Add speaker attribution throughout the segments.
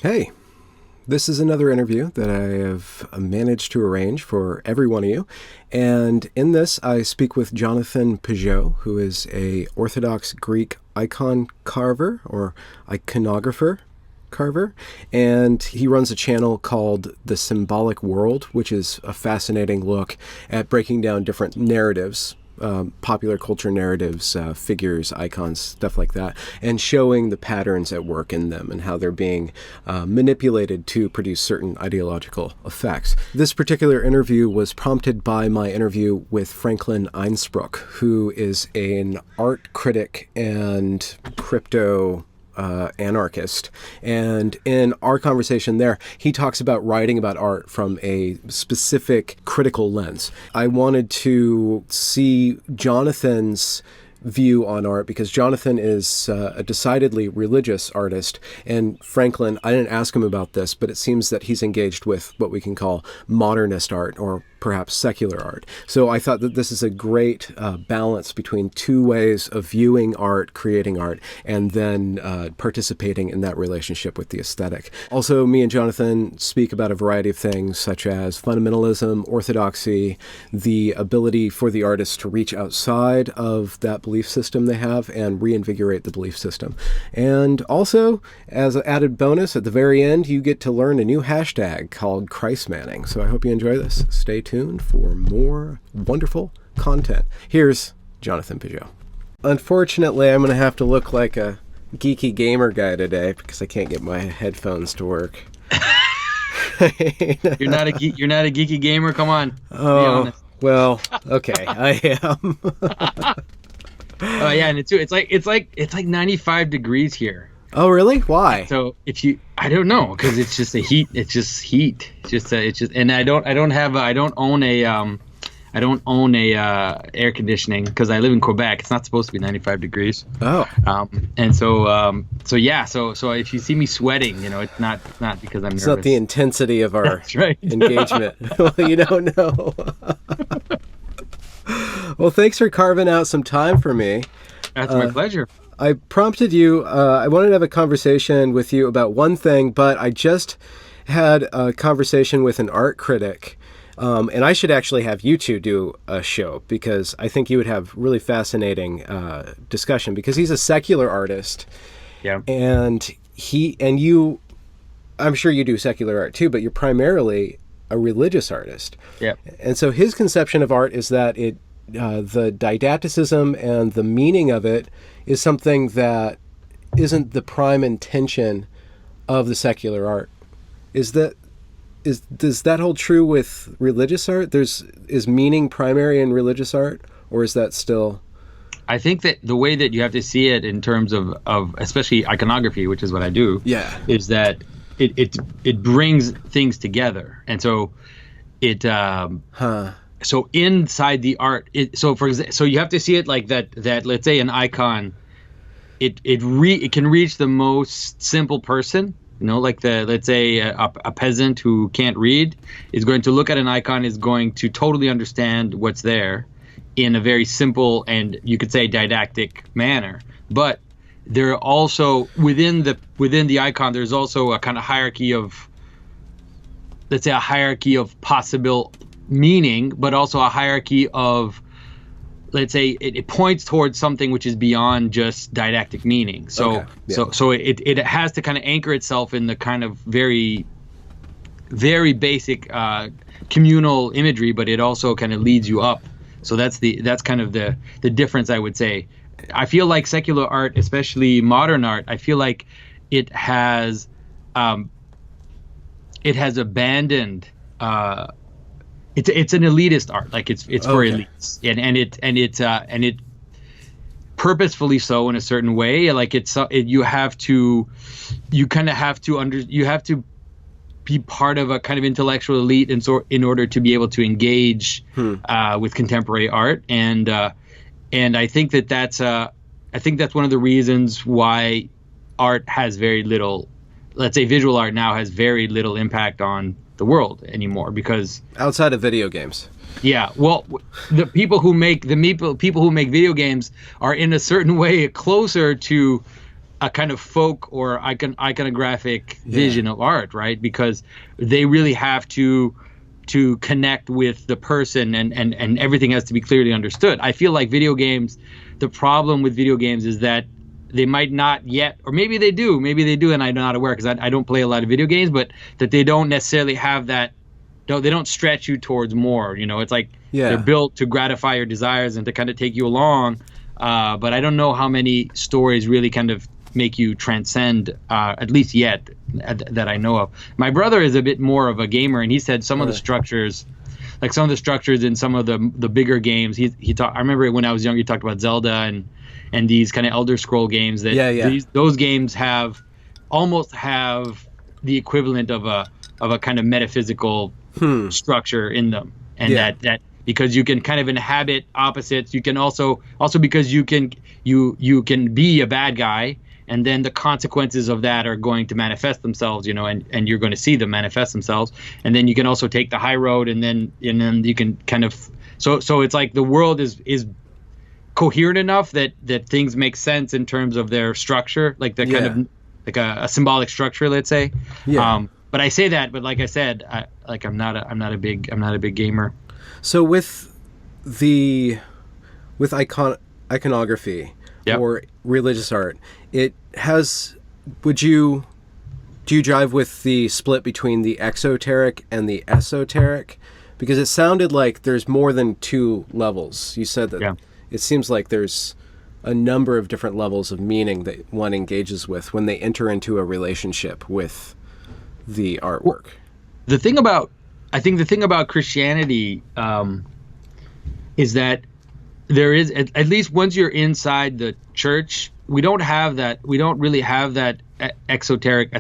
Speaker 1: Hey, this is another interview that I have managed to arrange for every one of you. And in this, I speak with Jonathan Pageau, who is a Orthodox Greek icon carver or iconographer carver. And he runs a channel called The Symbolic World, which is a fascinating look at breaking down different narratives, popular culture narratives, figures, icons, stuff like that, and showing the patterns at work in them and how they're being manipulated to produce certain ideological effects. This particular interview was prompted by my interview with Franklin Einspruch, who is an art critic and crypto anarchist. And in our conversation there, he talks about writing about art from a specific critical lens. I wanted to see Jonathan's view on art because Jonathan is a decidedly religious artist, and Franklin, I didn't ask him about this, but it seems that he's engaged with what we can call modernist art or perhaps secular art. So I thought that this is a great balance between two ways of viewing art, creating art, and then participating in that relationship with the aesthetic. Also, me and Jonathan speak about a variety of things such as fundamentalism, orthodoxy, the ability for the artist to reach outside of that belief system they have and reinvigorate the belief system. And also, as an added bonus, at the very end, you get to learn a new hashtag called Christmanning. So I hope you enjoy this. Stay tuned for more wonderful content. Here's Jonathan Pageau. Unfortunately, I'm going to have to look like a geeky gamer guy today because I can't get my headphones to work.
Speaker 2: You're not a geeky gamer. Come on. Be honest.
Speaker 1: Well, okay, I am.
Speaker 2: Oh yeah, and it's like 95 degrees here.
Speaker 1: Oh really? Why?
Speaker 2: So I don't know, because it's just heat. And I don't own a air conditioning because I live in Quebec. It's not supposed to be 95 degrees.
Speaker 1: Oh.
Speaker 2: And so if you see me sweating, it's not because I'm nervous.
Speaker 1: It's not the intensity of our
Speaker 2: right.
Speaker 1: engagement. Well, you don't know. Well, thanks for carving out some time for me.
Speaker 2: That's my pleasure.
Speaker 1: I prompted you, I wanted to have a conversation with you about one thing, but I just had a conversation with an art critic, and I should actually have you two do a show because I think you would have really fascinating discussion because he's a secular artist.
Speaker 2: Yeah.
Speaker 1: And you, I'm sure you do secular art too, but you're primarily a religious artist.
Speaker 2: Yeah.
Speaker 1: And so his conception of art is that the didacticism and the meaning of it is something that isn't the prime intention of the secular art. Does that hold true with religious art? Is meaning primary in religious art, or is that still?
Speaker 2: I think that the way that you have to see it in terms of especially iconography, which is what I do, is that it brings things together, and so So inside the art, so you have to see it like that. Let's say an icon, it can reach the most simple person. Like let's say a peasant who can't read is going to look at an icon, is going to totally understand what's there in a very simple and you could say didactic manner. But there are also within the icon, there's also a kind of hierarchy of, let's say, a hierarchy of possible meaning, but also a hierarchy of, let's say, it points towards something which is beyond just didactic meaning. So
Speaker 1: okay. Yeah.
Speaker 2: so it has to kind of anchor itself in the kind of very, very basic communal imagery, but it also kind of leads you up. So that's kind of the difference, I would say. I feel like secular art, especially modern art, I feel like it has abandoned. It's an elitist art, like it's for elites, and it purposefully so in a certain way. Like you have to be part of a kind of intellectual elite, and so in order to be able to engage with contemporary art, and I think that's one of the reasons why art has very little, let's say visual art now has very little impact on the world anymore, because
Speaker 1: outside of video games.
Speaker 2: Yeah, well, the people who make video games are in a certain way closer to a kind of folk or iconographic vision of art, right? Because they really have to connect with the person, and everything has to be clearly understood. I feel like video games, the problem with video games is that they might not yet, or maybe they do, and I'm not aware because I don't play a lot of video games, but that they don't necessarily have that. They don't stretch you towards more. It's like they're built to gratify your desires and to kind of take you along. But I don't know how many stories really kind of make you transcend, at least yet, that I know of. My brother is a bit more of a gamer, and he said some of the structures, like some of the structures in some of the bigger games. I remember when I was young, he talked about Zelda and these kind of Elder Scroll games that those games almost have the equivalent of a kind of metaphysical structure in them, and that because you can kind of inhabit opposites. You can also because you can be a bad guy, and then the consequences of that are going to manifest themselves, and you're going to see them manifest themselves. And then you can also take the high road, and then you can kind of so it's like the world is coherent enough that things make sense in terms of their structure, like the kind of like a symbolic structure, let's say. But I say that, but like I said, I'm not a big gamer.
Speaker 1: So with iconography or religious art, do you jive with the split between the exoteric and the esoteric? Because it sounded like there's more than two levels. You said that it seems like there's a number of different levels of meaning that one engages with when they enter into a relationship with the artwork.
Speaker 2: The thing about Christianity is that there is, at least once you're inside the church, we don't really have that esoteric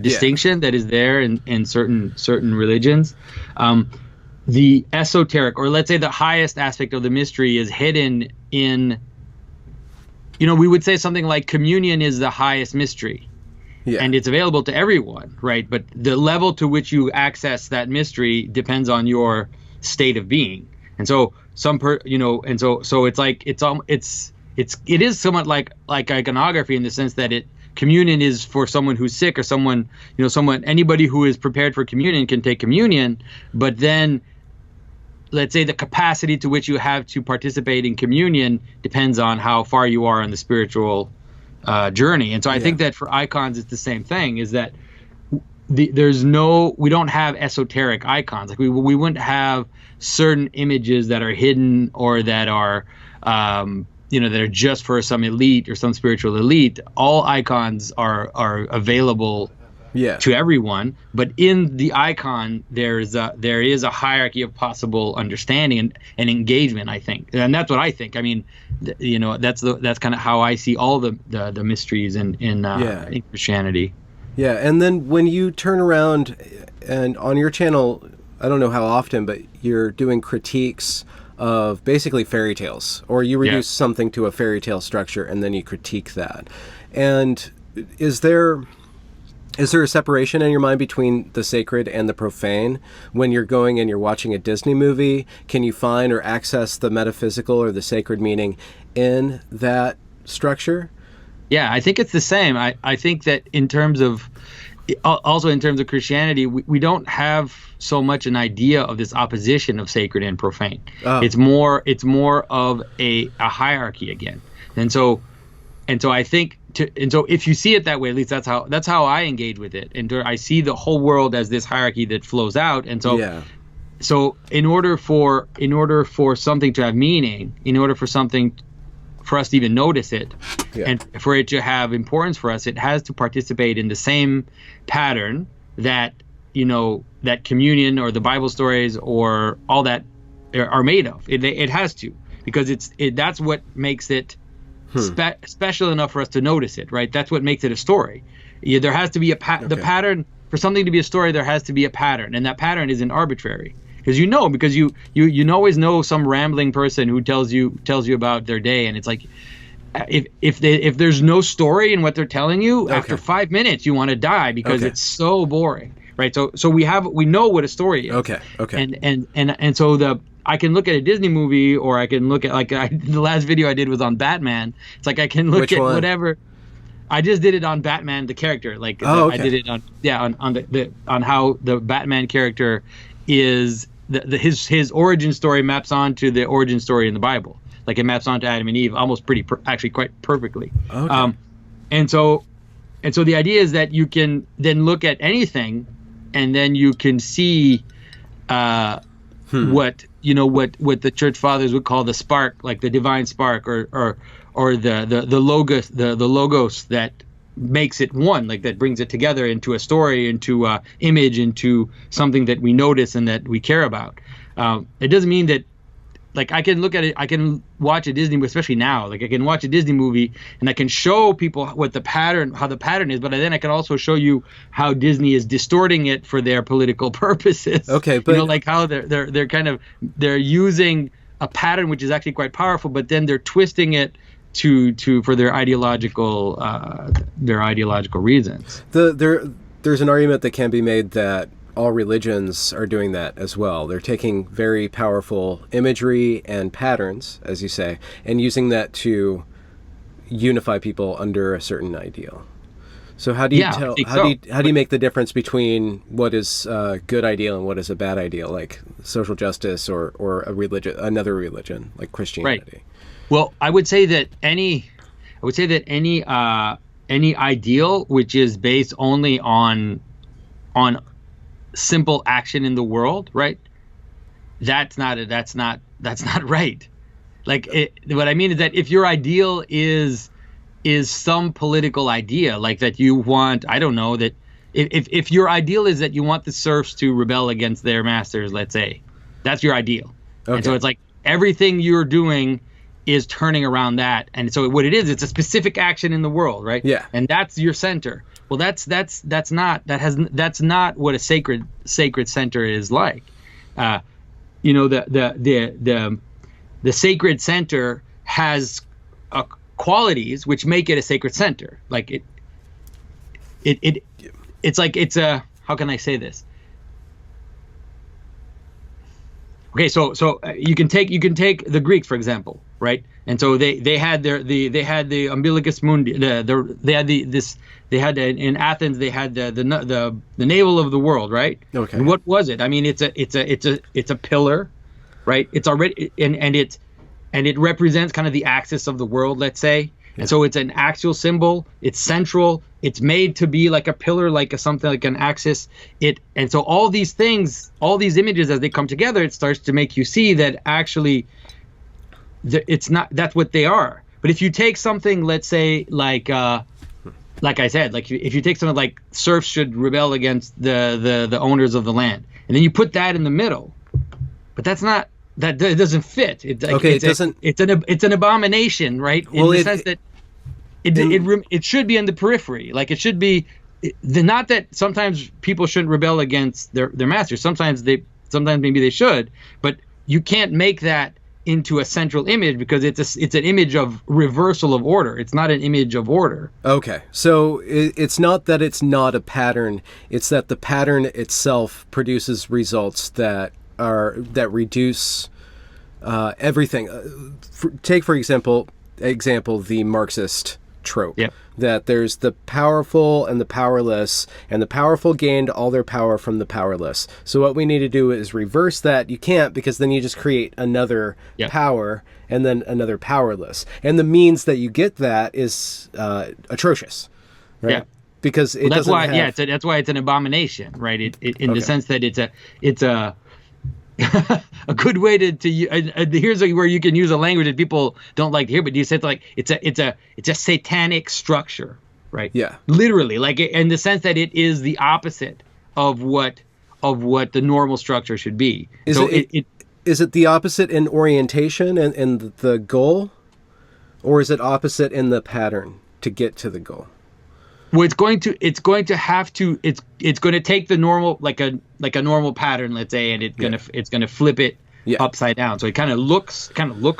Speaker 2: distinction that is there in certain religions. The esoteric, or let's say the highest aspect of the mystery, is hidden in, we would say something like communion is the highest mystery. And it's available to everyone, right? But the level to which you access that mystery depends on your state of being. And so so it's like it is somewhat like iconography in the sense that communion is for someone who's sick, or anybody who is prepared for communion can take communion. But then, let's say the capacity to which you have to participate in communion depends on how far you are on the spiritual journey. And so I think that for icons, it's the same thing, is that we don't have esoteric icons. Like we wouldn't have certain images that are hidden or that are, that are just for some elite or some spiritual elite. All icons are available to everyone, but in the icon there is a hierarchy of possible understanding and engagement, I think. And that's what I think. I mean, that's kind of how I see all the mysteries in Christianity.
Speaker 1: Yeah, and then when you turn around and on your channel, I don't know how often, but you're doing critiques of basically fairy tales, or you reduce something to a fairy tale structure and then you critique that. And is there a separation in your mind between the sacred and the profane? When you're going and you're watching a Disney movie, can you find or access the metaphysical or the sacred meaning in that structure?
Speaker 2: Yeah, I think it's the same. I think that in terms of Christianity, we don't have so much an idea of this opposition of sacred and profane. It's more of a hierarchy again. And so I think so if you see it that way, at least that's how I engage with it. And I see the whole world as this hierarchy that flows out. And so so in order for something to have meaning, in order for us to even notice it, and for it to have importance for us, it has to participate in the same pattern that that communion or the Bible stories or all that are made of. It has to, because that's what makes it special enough for us to notice it, right? That's what makes it a story. There has to be the pattern. For something to be a story, there has to be a pattern, and that pattern isn't arbitrary. Because you always know some rambling person who tells you about their day, and it's like, if there's no story in what they're telling you, after 5 minutes you want to die because it's so boring, right? So we know what a story is. And so I can look at a Disney movie, or I can look at the last video I did was on Batman. It's like I can look at whatever. I just did it on Batman the character. Like
Speaker 1: Oh,
Speaker 2: I did
Speaker 1: okay.
Speaker 2: it on how the Batman character is his origin story maps onto the origin story in the Bible. Like it maps onto Adam and Eve almost actually quite perfectly.
Speaker 1: Okay.
Speaker 2: And so the idea is that you can then look at anything, and then you can see what the church fathers would call the spark, like the divine spark, or the logos that makes it one, like that brings it together into a story, into a image, into something that we notice and that we care about. It doesn't mean that, like, I can look at it, I can watch a Disney, especially now, like I can watch a Disney movie and I can show people how the pattern is, but then I can also show you how Disney is distorting it for their political purposes.
Speaker 1: Okay, but
Speaker 2: like how they're using a pattern which is actually quite powerful, but then they're twisting it for their ideological reasons.
Speaker 1: There's an argument that can be made that all religions are doing that as well. They're taking very powerful imagery and patterns, as you say, and using that to unify people under a certain ideal. So how do you how do you make the difference between what is a good ideal and what is a bad ideal, like social justice or another religion like Christianity?
Speaker 2: Right. Well, I would say that any ideal which is based only on simple action in the world, right? That's not right. Like what I mean is that if your ideal is some political idea, like that you want, I don't know, that if your ideal is that you want the serfs to rebel against their masters, let's say, that's your ideal. Okay. And so it's like everything you're doing is turning around that. And so what it is, it's a specific action in the world, right?
Speaker 1: Yeah.
Speaker 2: And that's your center. Well, that's not what a sacred center is like. The sacred center has qualities which make it a sacred center. Like it's like it's a, how can I say this? Okay, so you can take the Greeks, for example, right? And so they had the umbilicus mundi. In Athens they had the navel of the world, right?
Speaker 1: Okay.
Speaker 2: And what was it? I mean, it's a pillar, right? It's already and it represents kind of the axis of the world, let's say. Yeah. And so it's an axial symbol. It's central. It's made to be like a pillar, like something like an axis. And so all these things, all these images, as they come together, it starts to make you see that actually it's not. That's what they are. But if you take something, let's say, like I said, like if you take something like serfs should rebel against the owners of the land, and then you put that in the middle, but that's not. That doesn't fit. It's an abomination, right? In the sense that it should be in the periphery. Like it should be, not that sometimes people shouldn't rebel against their masters. Sometimes maybe they should, but you can't make that into a central image because it's an image of reversal of order. It's not an image of order.
Speaker 1: Okay, so it's not that it's not a pattern. It's that the pattern itself produces results that reduce everything. Take for example the Marxist trope.
Speaker 2: Yep.
Speaker 1: That there's the powerful and the powerless, and the powerful gained all their power from the powerless. So what we need to do is reverse that. You can't, because then you just create another power and then another powerless, and the means that you get that is atrocious, right? Yeah. Because that's why
Speaker 2: it's an abomination, right? In the sense that it's a a good way to here's where you can use a language that people don't like to hear, but you said like it's a satanic structure, right?
Speaker 1: Yeah,
Speaker 2: literally, like in the sense that it is the opposite of what the normal structure should be.
Speaker 1: Is it the opposite in orientation and the goal, or is it opposite in the pattern to get to the goal?
Speaker 2: Well, it's going to take the normal, like a normal pattern, let's say, and it's gonna flip it upside down. So it kind of looks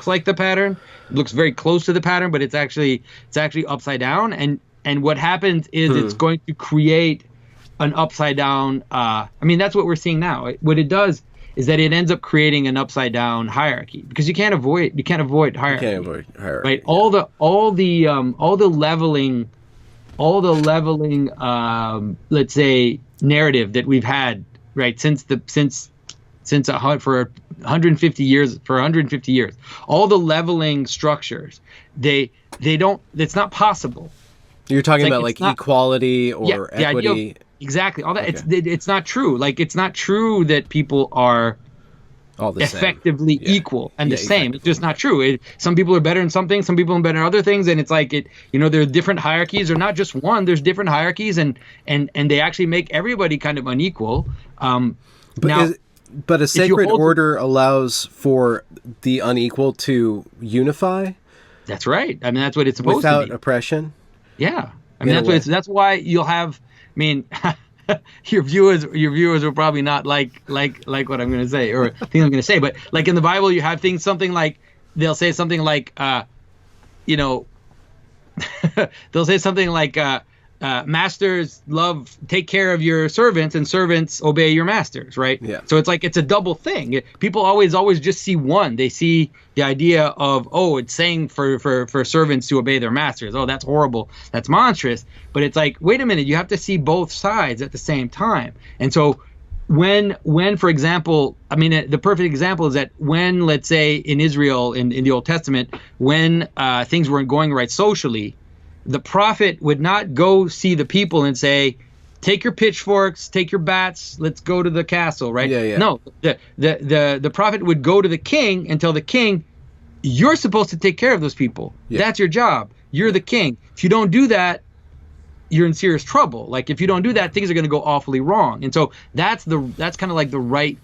Speaker 2: like the pattern. It looks very close to the pattern, but it's actually upside down. And what happens is it's going to create an upside down. I mean, that's what we're seeing now. What it does is that it ends up creating an upside down hierarchy, because you can't avoid hierarchy.
Speaker 1: You can't avoid hierarchy.
Speaker 2: Right? Yeah. All the leveling leveling, let's say, narrative that we've had, right, for 150 years, all the leveling structures, they don't, it's not possible.
Speaker 1: You're talking about like equality or
Speaker 2: the
Speaker 1: equity.
Speaker 2: Idea of, exactly, all that.
Speaker 1: Okay.
Speaker 2: It's not true. Like, it's not true that people are
Speaker 1: all the
Speaker 2: effectively
Speaker 1: same.
Speaker 2: equal and the same. It's just not true. Some people are better in some things, some people are better in other things, and it's like, there are different hierarchies. They're not just one. There's different hierarchies, and they actually make everybody kind of unequal.
Speaker 1: But a sacred order allows for the unequal to unify.
Speaker 2: That's right. I mean, that's what it's supposed to be.
Speaker 1: Without oppression.
Speaker 2: Yeah. I mean, that's why you'll have. I mean, your viewers will probably not like what I'm going to say or things I'm going to say. But like in the Bible, you have they'll say something like, they'll say something like, masters take care of your servants, and servants obey your masters, right?
Speaker 1: Yeah.
Speaker 2: So it's like, it's a double thing. People always just see one. They see the idea of, it's saying for servants to obey their masters. Oh, that's horrible. That's monstrous. But it's like, wait a minute, you have to see both sides at the same time. And so when for example, I mean, the perfect example is that when, let's say in Israel, in the Old Testament, when things weren't going right socially, the prophet would not go see the people and say, take your pitchforks, take your bats, let's go to the castle, right?
Speaker 1: Yeah.
Speaker 2: No, the prophet would go to the king and tell the king, you're supposed to take care of those people. Yeah. That's your job. You're the king. If you don't do that, you're in serious trouble. Like, if you don't do that, things are going to go awfully wrong. And so that's kind of like the right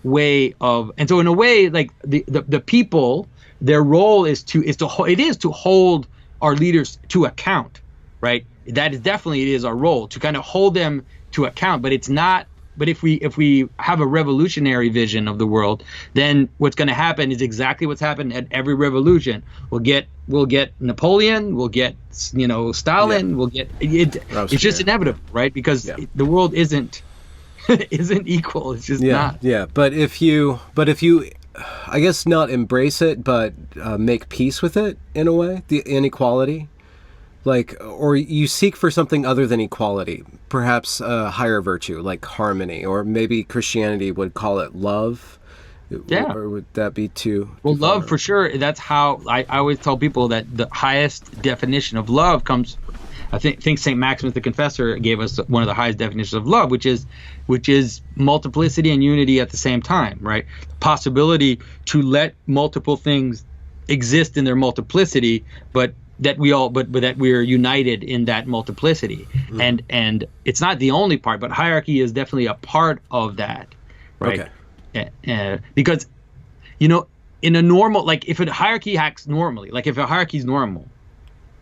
Speaker 2: way of, and so in a way, like the people, their role is to hold our leaders to account, right? That is definitely, it is our role to kind of hold them to account, but it's not. But if we have a revolutionary vision of the world, then what's going to happen is exactly what's happened at every revolution. We'll get Napoleon, we'll get Stalin, we'll get it. It's just inevitable, right? Because the world isn't equal. It's just not.
Speaker 1: Yeah, but if you, I guess not embrace it, but make peace with it in a way, the inequality, or you seek for something other than equality, perhaps a higher virtue like harmony, or maybe Christianity would call it love.
Speaker 2: Yeah.
Speaker 1: Or would that be too?
Speaker 2: Well, love for sure. That's how I always tell people that the highest definition of love comes. I think St. Maximus the Confessor gave us one of the highest definitions of love, which is multiplicity and unity at the same time, right? The possibility to let multiple things exist in their multiplicity, but that we're united in that multiplicity. Mm. And it's not the only part, but hierarchy is definitely a part of that, right? Okay. Because, in a normal, like if a hierarchy acts normally, like if a hierarchy is normal,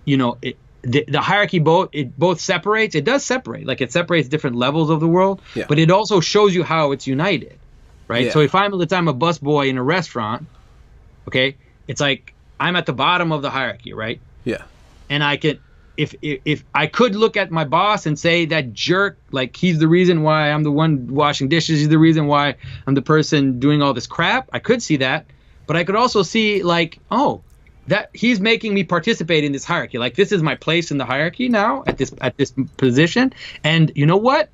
Speaker 2: the hierarchy both separates. It does separate, like it separates different levels of the world, but it also shows you how it's united, right? Yeah. So if I'm a busboy in a restaurant, okay, it's like I'm at the bottom of the hierarchy, right?
Speaker 1: Yeah.
Speaker 2: And I can, if I could look at my boss and say, that jerk, like he's the reason why I'm the one washing dishes, he's the reason why I'm the person doing all this crap. I could see that, but I could also see like, that he's making me participate in this hierarchy. Like, this is my place in the hierarchy now at this position. And you know what?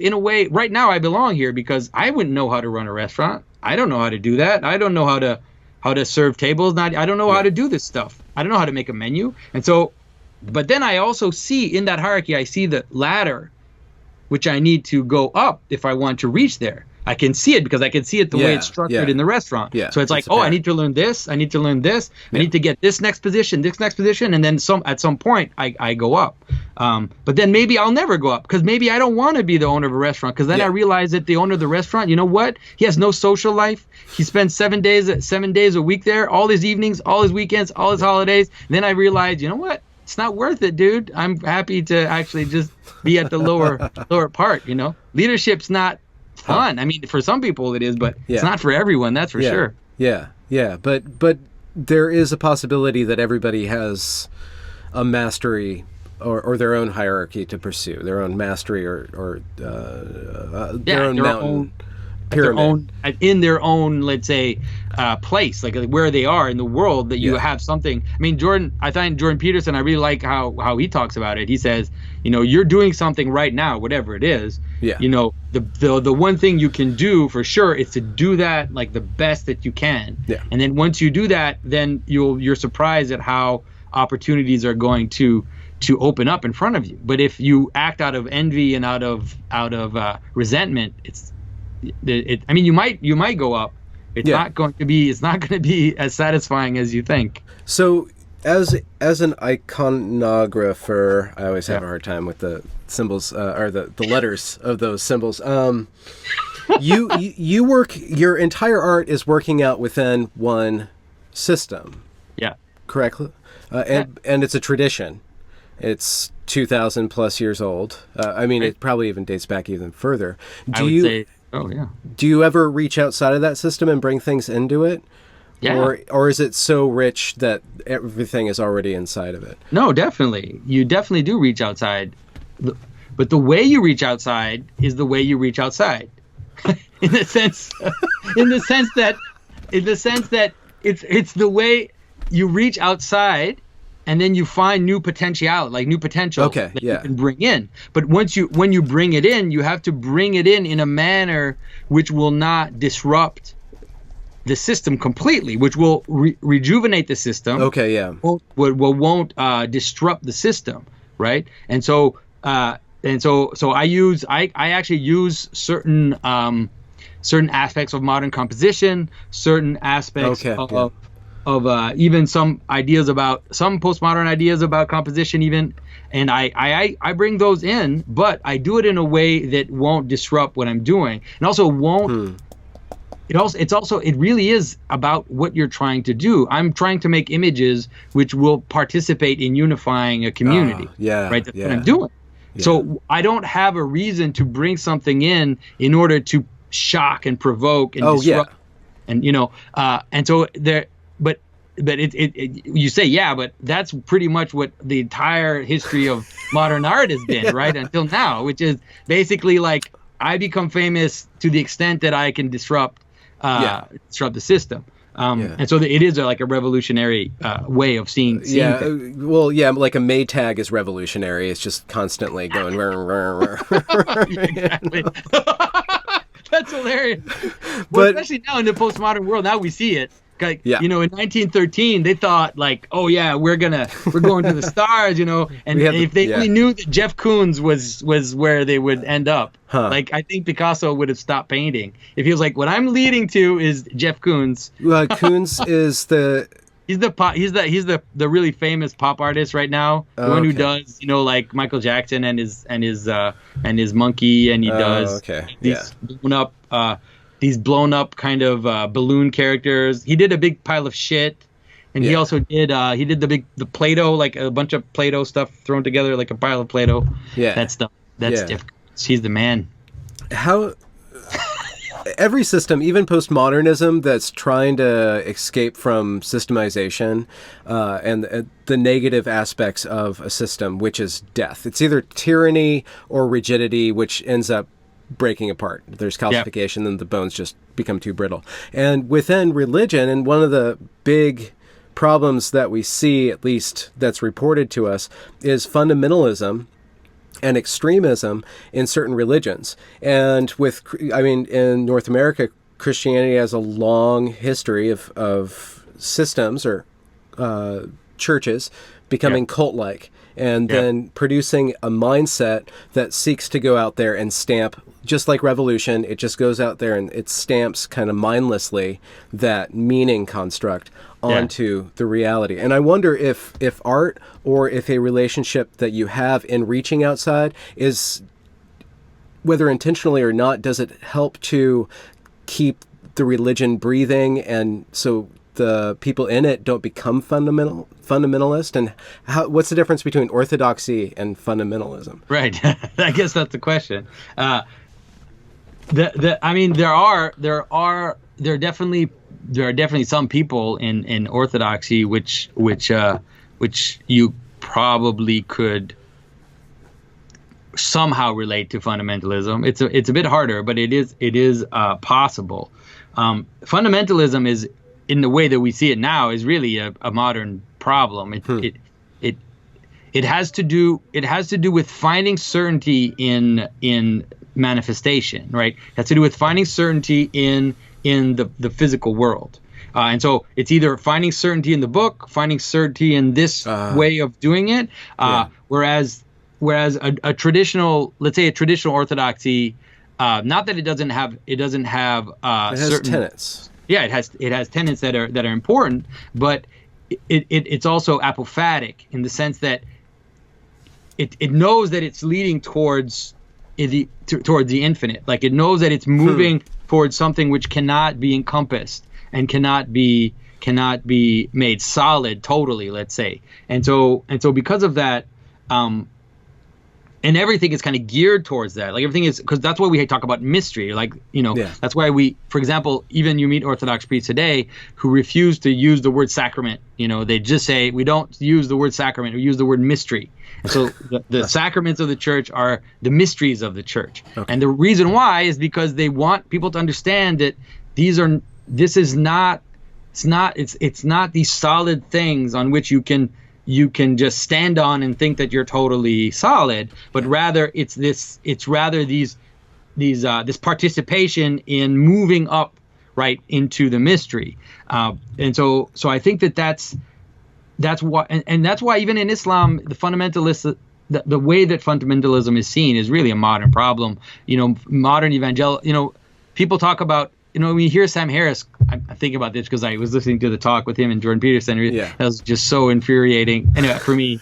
Speaker 2: In a way, right now I belong here because I wouldn't know how to run a restaurant. I don't know how to do that. I don't know how to serve tables. I don't know how to do this stuff. I don't know how to make a menu. And so, but then I also see in that hierarchy, I see the ladder, which I need to go up if I want to reach there. I can see it because I can see it the way it's structured in the restaurant. Yeah, so it's like, I need to learn this. I need to learn this. I need to get this next position, and then at some point I go up. But then maybe I'll never go up because maybe I don't want to be the owner of a restaurant, because then I realize that the owner of the restaurant, you know what? He has no social life. He spends 7 days a week there, all his evenings, all his weekends, all his holidays. And then I realize, you know what? It's not worth it, dude. I'm happy to actually just be at the lower part, Leadership's not fun. I mean, for some people it is, but it's not for everyone. That's for sure.
Speaker 1: Yeah. But there is a possibility that everybody has a mastery or their own hierarchy to pursue, their own mastery or their own mountain pyramid.
Speaker 2: in their own, let's say, place, like where they are in the world, that you
Speaker 1: Yeah.
Speaker 2: have something. I mean, I find Jordan Peterson, I really like how he talks about it. He says, you're doing something right now, whatever it is.
Speaker 1: Yeah.
Speaker 2: The one thing you can do for sure is to do that like the best that you can.
Speaker 1: Yeah.
Speaker 2: And then once you do that, then you're surprised at how opportunities are going to open up in front of you. But if you act out of envy and out of resentment, I mean, you might go up. It's
Speaker 1: Yeah.
Speaker 2: not going to be as satisfying as you think.
Speaker 1: So as an iconographer, I always have a hard time with the symbols or the letters of those symbols. You work, your entire art is working out within one system.
Speaker 2: Yeah.
Speaker 1: Correctly? And it's a tradition. It's 2,000 plus years old. I mean, it probably even dates back even further.
Speaker 2: I would say, oh yeah.
Speaker 1: Do you ever reach outside of that system and bring things into it?
Speaker 2: Yeah.
Speaker 1: Or is it so rich that everything is already inside of it?
Speaker 2: No, definitely. You definitely do reach outside. But the way you reach outside is the way you reach outside. in the sense that it's the way you reach outside, and then you find new potential that you can bring in. But when you bring it in, you have to bring it in a manner which will not disrupt the system completely, which will rejuvenate the system.
Speaker 1: Okay, yeah.
Speaker 2: Won't disrupt the system, right? And so I actually use certain aspects of modern composition, certain aspects of even some postmodern ideas about composition even, and I bring those in, but I do it in a way that won't disrupt what I'm doing, and also won't. It really is about what you're trying to do. I'm trying to make images which will participate in unifying a community. Right. That's what I'm doing. Yeah. So I don't have a reason to bring something in order to shock and provoke and disrupt. And and so there. But you say, but that's pretty much what the entire history of modern art has been, right? Until now, which is basically like I become famous to the extent that I can disrupt the system. And so it is like a revolutionary way of seeing things.
Speaker 1: Like a Maytag is revolutionary. It's just constantly going.
Speaker 2: Exactly. That's hilarious. But especially now in the postmodern world, now we see it. Like, in 1913, they thought like, oh yeah, we're going to the stars, and if they only knew that Jeff Koons was where they would end up. Like, I think Picasso would have stopped painting if he was like, what I'm leading to is Jeff Koons.
Speaker 1: Koons is
Speaker 2: he's the really famous pop artist right now. The one who does, like Michael Jackson and his monkey, and he does these blown up kind of balloon characters. He did a big pile of shit, and he also did the Play-Doh, like a bunch of Play-Doh stuff thrown together like a pile of Play-Doh. That stuff. That's difficult. He's the man.
Speaker 1: How every system, even postmodernism, that's trying to escape from systemization and the negative aspects of a system, which is death. It's either tyranny or rigidity, which ends up breaking apart. There's calcification, then the bones just become too brittle. And within religion, and one of the big problems that we see, at least that's reported to us, is fundamentalism and extremism in certain religions. And in North America, Christianity has a long history of systems or churches becoming cult-like, and then producing a mindset that seeks to go out there and stamp, just like revolution, it just goes out there and it stamps kind of mindlessly that meaning construct onto the reality. And I wonder if art, or if a relationship that you have in reaching outside is, whether intentionally or not, does it help to keep the religion breathing, and so the people in it don't become fundamentalist? And what's the difference between orthodoxy and fundamentalism?
Speaker 2: Right. I guess that's the question. There are definitely some people in orthodoxy which you probably could somehow relate to fundamentalism. It's a bit harder, but it is possible. Fundamentalism is, in the way that we see it now, is really a modern problem. It has to do with finding certainty in manifestation, right? It has to do with finding certainty in the physical world. And so it's either finding certainty in the book, finding certainty in this way of doing it, whereas a traditional, let's say a traditional orthodoxy, not that it doesn't have it has certain
Speaker 1: tenets.
Speaker 2: Yeah, it has tenets that are important, but it's also apophatic in the sense that it knows that it's leading towards the infinite. Like, it knows that it's moving towards something which cannot be encompassed and cannot be made solid totally, let's say. And so because of that, and everything is kind of geared towards that. Like, everything is, because that's why we talk about mystery. Like, that's why for example, even you meet Orthodox priests today who refuse to use the word sacrament. They just say, we don't use the word sacrament, we use the word mystery. And so the sacraments of the church are the mysteries of the church. Okay. And the reason why is because they want people to understand that it's not these solid things on which you can just stand on and think that you're totally solid, but rather this participation in moving up right into the mystery. And so I think that's why, and that's why even in Islam, the fundamentalists, the way that fundamentalism is seen is really a modern problem. Modern people talk about, when you hear Sam Harris, I think about this because I was listening to the talk with him and Jordan Peterson. That was just so infuriating. Anyway, for me,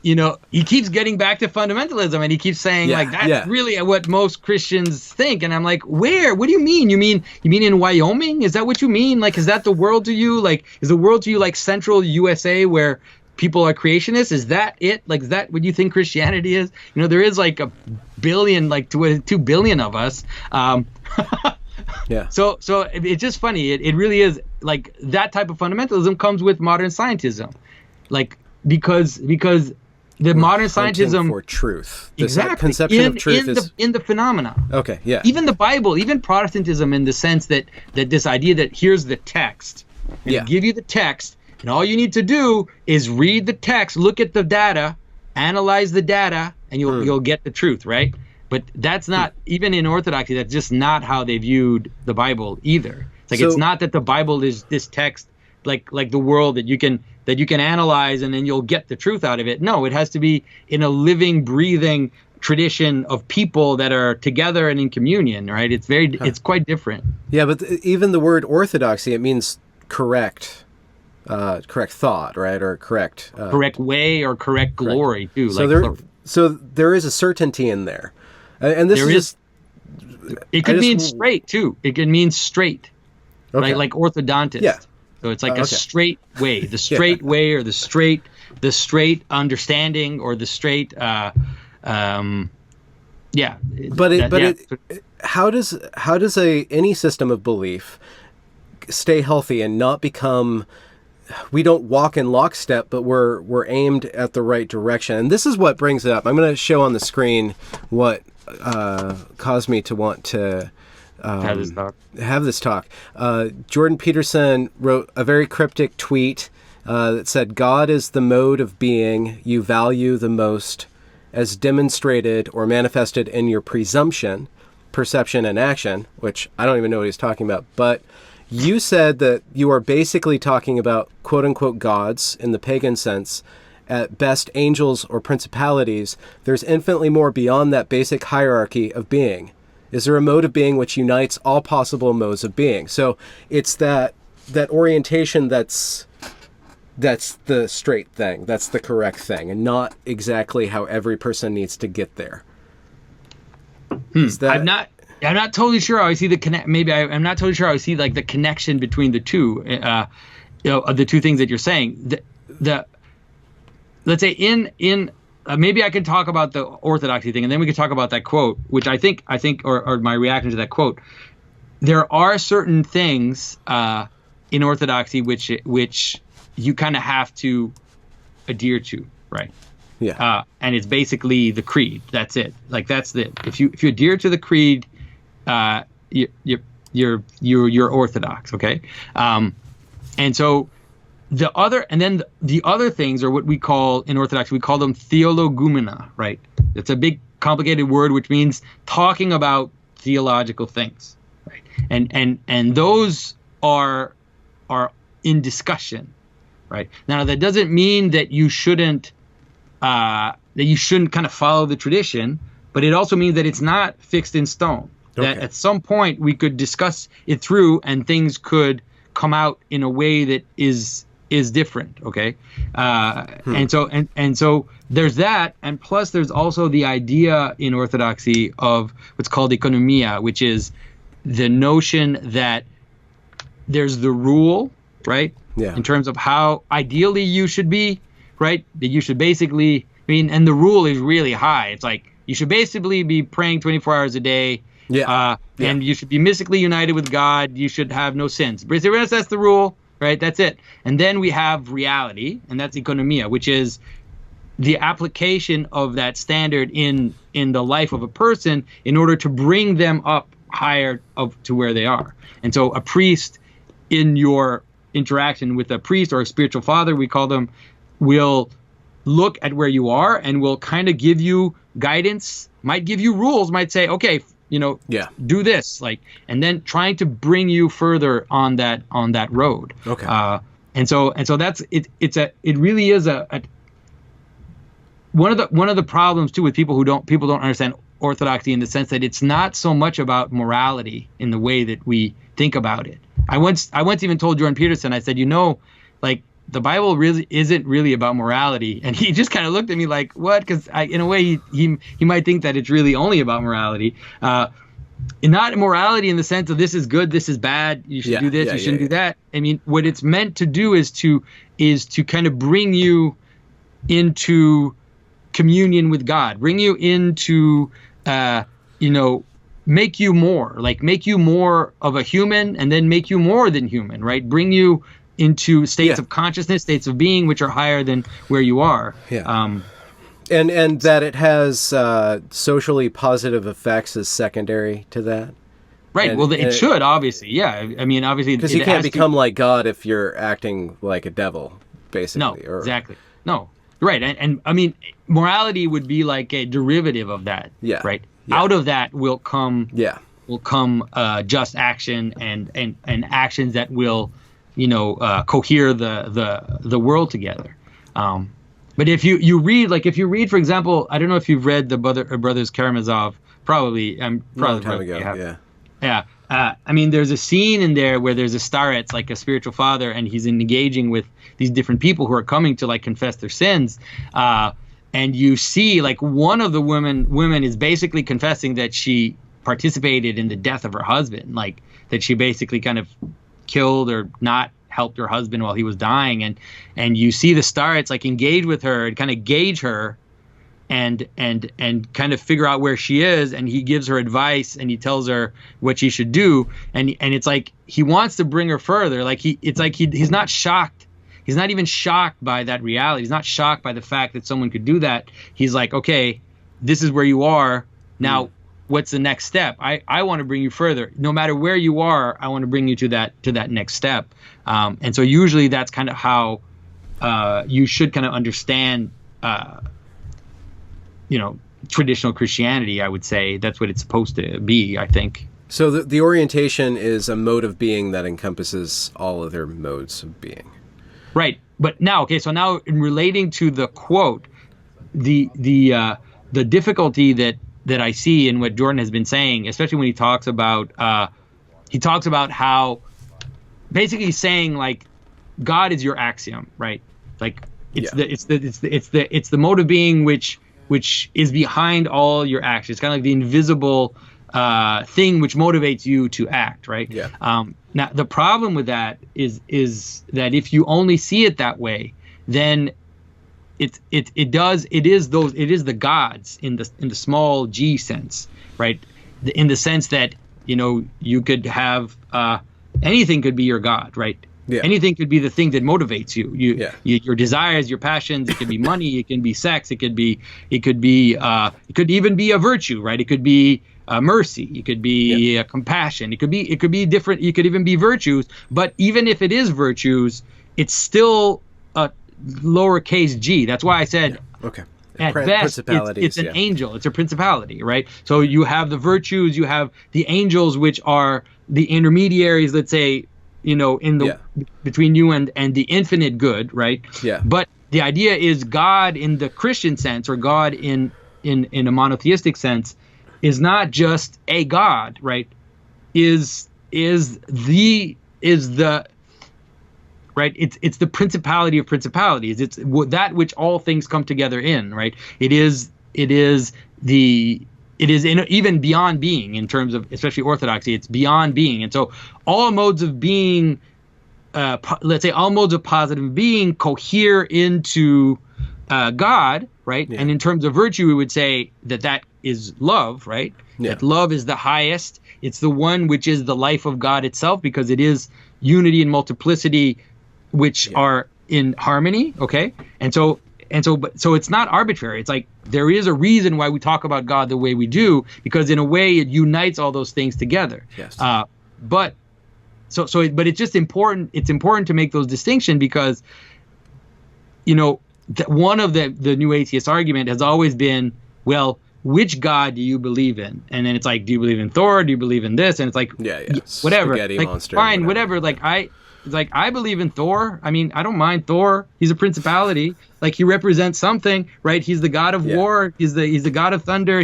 Speaker 2: he keeps getting back to fundamentalism, and he keeps saying that's really what most Christians think. And I'm like, where? What do you mean? You mean in Wyoming? Is that what you mean? Like, is that the world to you? Like, is the world to you like central USA where people are creationists? Is that it? Like, is that what you think Christianity is? There is like 1 billion, like 2 billion of us.
Speaker 1: Yeah.
Speaker 2: So it's just funny. It really is, like, that type of fundamentalism comes with modern scientism, like, because the modern scientism
Speaker 1: for truth.
Speaker 2: Exactly.
Speaker 1: Conception of truth is
Speaker 2: in the phenomena.
Speaker 1: Okay. Yeah.
Speaker 2: Even the Bible, even Protestantism, in the sense that this idea that here's the text, and I give you the text, and all you need to do is read the text, look at the data, analyze the data, and you'll get the truth, right? But that's not, even in Orthodoxy, that's just not how they viewed the Bible either. It's like, it's not that the Bible is this text like the world that you can analyze and then you'll get the truth out of it. No, it has to be in a living, breathing tradition of people that are together and in communion, right? It's quite different.
Speaker 1: Yeah, but even the word orthodoxy, it means correct thought, right? Or correct
Speaker 2: way, or correct glory too.
Speaker 1: So there is a certainty in there. And this
Speaker 2: it could mean straight too. It could mean straight, right? Like orthodontist.
Speaker 1: Yeah.
Speaker 2: So it's like a straight way, the straight way, or the straight understanding, or the straight. How does any system of belief stay healthy and not become? We don't walk in lockstep, but we're aimed at the right direction. And this is what brings it up. I'm going to show on the screen what caused me to want to have this talk. Jordan Peterson wrote a very cryptic tweet that said, "God is the mode of being you value the most, as demonstrated or manifested in your presumption, perception, and action," which I don't even know what he's talking about. But you said that you are basically talking about quote-unquote gods in the pagan sense, at best angels or principalities. There's infinitely more beyond that basic hierarchy of being. Is there a mode of being which unites all possible modes of being? So it's that orientation that's the straight thing, that's the correct thing, and not exactly how every person needs to get there. I'm not totally sure how I see the connect. Maybe I'm not totally sure how I see like the connection between the two, of the two things that you're saying. Let's say in maybe I can talk about the orthodoxy thing, and then we can talk about that quote, which I think, or my reaction to that quote. There are certain things in orthodoxy which you kind of have to adhere to, right? And it's basically the creed. That's it. Like that's the if you adhere to the creed, you're Orthodox. Okay. And so the other things are what we call in Orthodoxy, we call them theologumena, right? It's a big complicated word which means talking about theological things, right? And those are in discussion, right? Now that doesn't mean that you shouldn't kind of follow the tradition, but it also means that it's not fixed in stone. That at some point we could discuss it through and things could come out in a way that is different. Okay. And so there's that. And plus there's also the idea in Orthodoxy of what's called economia, which is the notion that there's the rule, right? Yeah. In terms of how ideally you should be, right? That you should basically, and the rule is really high. It's like you should basically be praying 24 hours a day. Yeah. And you should be mystically united with God. You should have no sins. But that's the rule, right? That's it. And then we have reality, and that's economia, which is the application of that standard in the life of a person in order to bring them up higher to where they are. And so a priest, in your interaction with a priest or a spiritual father, we call them, will look at where you are and will kind of give you guidance, might give you rules, might say, okay, do this, and then trying to bring you further on that road. Okay. And so that's it. It really is one of the problems too with people don't understand Orthodoxy in the sense that it's not so much about morality in the way that we think about it. I once even told Jordan Peterson, I said, the Bible really isn't really about morality. And he just kind of looked at me like, what? Because in a way, he might think that it's really only about morality. Not morality in the sense of this is good, this is bad, you should do this, you shouldn't do that. What it's meant to do is to kind of bring you into communion with God, bring you into, make you more of a human, and then make you more than human, right? Bring you into states of consciousness, states of being, which are higher than where you are. Yeah.
Speaker 1: And that it has socially positive effects is secondary to that.
Speaker 2: Right. It should, obviously. Yeah. Obviously.
Speaker 1: Because you can't become like God if you're acting like a devil, basically.
Speaker 2: No, exactly. No. Right. And morality would be like a derivative of that. Yeah. Right. Yeah. Out of that will come just action and actions that will cohere the world together. But if you read, for example, I don't know if you've read the Brothers Karamazov, probably.
Speaker 1: Long time ago,
Speaker 2: yeah. There's a scene in there where there's a starets, like a spiritual father, and he's engaging with these different people who are coming to confess their sins. And you see one of the women is basically confessing that she participated in the death of her husband, that she basically kind of killed or not helped her husband while he was dying, and you see the starets engage with her and kind of gauge her and kind of figure out where she is, and he gives her advice and he tells her what she should do, and it's like he wants to bring her further. He's not shocked. He's not even shocked by that reality. He's not shocked by the fact that someone could do that. He's like, okay, this is where you are now. What's the next step? I want to bring you further. No matter where you are, I want to bring you to that next step. And so usually that's kind of how you should kind of understand, traditional Christianity. I would say that's what it's supposed to be, I think.
Speaker 1: So the orientation is a mode of being that encompasses all other modes of being.
Speaker 2: Right. But now, so now in relating to the quote, the difficulty that I see in what Jordan has been saying, especially when he talks about how basically saying God is your axiom, right? It's the mode of being which is behind all your actions. It's kind of like the invisible thing which motivates you to act, right? Yeah. Now the problem with that is that if you only see it that way, then it is the gods in the small g sense, right? In the sense that you could have anything could be your god, right?
Speaker 1: Yeah.
Speaker 2: Anything could be the thing that motivates you.
Speaker 1: Yeah.
Speaker 2: Your desires, your passions. It could be money. It can be sex. It could even be a virtue, right? It could be mercy. It could be compassion. It could be different. It could even be virtues. But even if it is virtues, it's still a lowercase g. That's why I said,
Speaker 1: okay.
Speaker 2: At best, it's an angel. It's a principality, right? So you have the virtues, you have the angels, which are the intermediaries, let's say, in the between you and the infinite good, right?
Speaker 1: Yeah.
Speaker 2: But the idea is God in the Christian sense, or God in a monotheistic sense, is not just a God, right? Is the right? It's the principality of principalities. It's that which all things come together in, right? It is even beyond being, in terms of especially orthodoxy. It's beyond being, and so all modes of being, let's say all modes of positive being, cohere into God, right?
Speaker 1: Yeah.
Speaker 2: And in terms of virtue, we would say that is love, right?
Speaker 1: Yeah.
Speaker 2: That love is the highest. It's the one which is the life of God itself, because it is unity and multiplicity, which are in harmony. Okay. And so it's not arbitrary. It's like there is a reason why we talk about God the way we do, because in a way it unites all those things together.
Speaker 1: Yes.
Speaker 2: But it's just important. It's important to make those distinctions, because, one of the new atheist argument has always been, well, which God do you believe in? And then it's like, do you believe in Thor? Do you believe in this? And it's like, whatever.
Speaker 1: Spaghetti
Speaker 2: like,
Speaker 1: monster,
Speaker 2: fine, whatever. I believe in Thor. I mean, I don't mind Thor. He's a principality. Like, he represents something, right? He's the god of war. He's the god of thunder.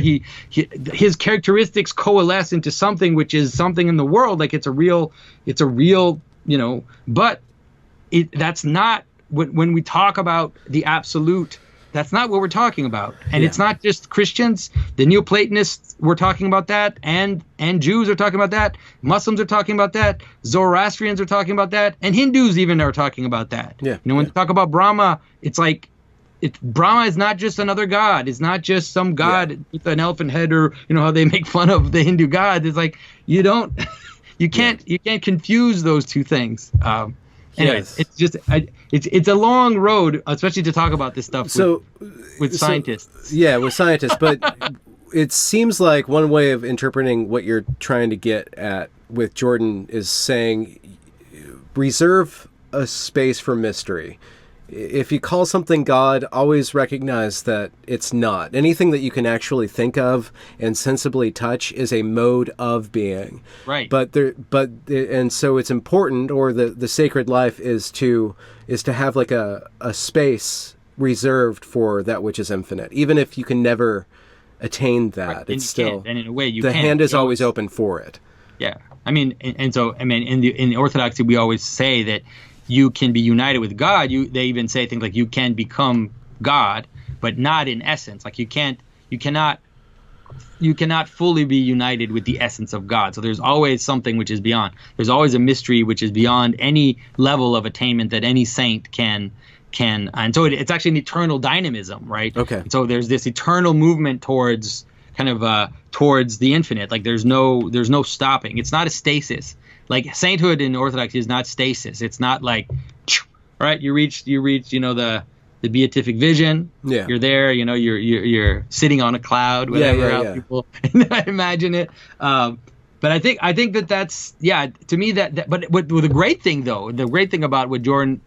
Speaker 2: His characteristics coalesce into something which is something in the world. Like, it's a real, but that's not when we talk about the absolute. That's not what we're talking about. And it's not just Christians. The Neoplatonists were talking about that, and Jews are talking about that. Muslims are talking about that. Zoroastrians are talking about that. And Hindus even are talking about that.
Speaker 1: Yeah.
Speaker 2: When you talk about Brahma, it's like, Brahma is not just another god. It's not just some god with an elephant head, or how they make fun of the Hindu gods. It's like, you can't confuse those two things. Anyways, it's just it's a long road, especially to talk about this stuff with scientists.
Speaker 1: With scientists, but it seems like one way of interpreting what you're trying to get at with Jordan is saying, reserve a space for mystery. If you call something God, always recognize that it's not. Anything that you can actually think of and sensibly touch is a mode of being.
Speaker 2: Right.
Speaker 1: And so it's important, or the sacred life is to have like a space reserved for that which is infinite. Even if you can never attain that,
Speaker 2: right.
Speaker 1: it's still,
Speaker 2: and in a way
Speaker 1: the hand is always open for it.
Speaker 2: Yeah. I mean, in the Orthodoxy, we always say that you can be united with God. They even say things like you can become God, but not in essence. Like you cannot fully be united with the essence of God. So there's always something which is beyond. There's always a mystery which is beyond any level of attainment that any saint can. And so it's actually an eternal dynamism, right?
Speaker 1: Okay.
Speaker 2: And so there's this eternal movement towards towards the infinite. Like there's no stopping. It's not a stasis. Like sainthood in Orthodoxy is not stasis. It's not like, right? You reach, the beatific vision.
Speaker 1: Yeah.
Speaker 2: You're there. You're sitting on a cloud. Whatever how people imagine it. But I think that's to me that. But the great thing though, the great thing about what Jordan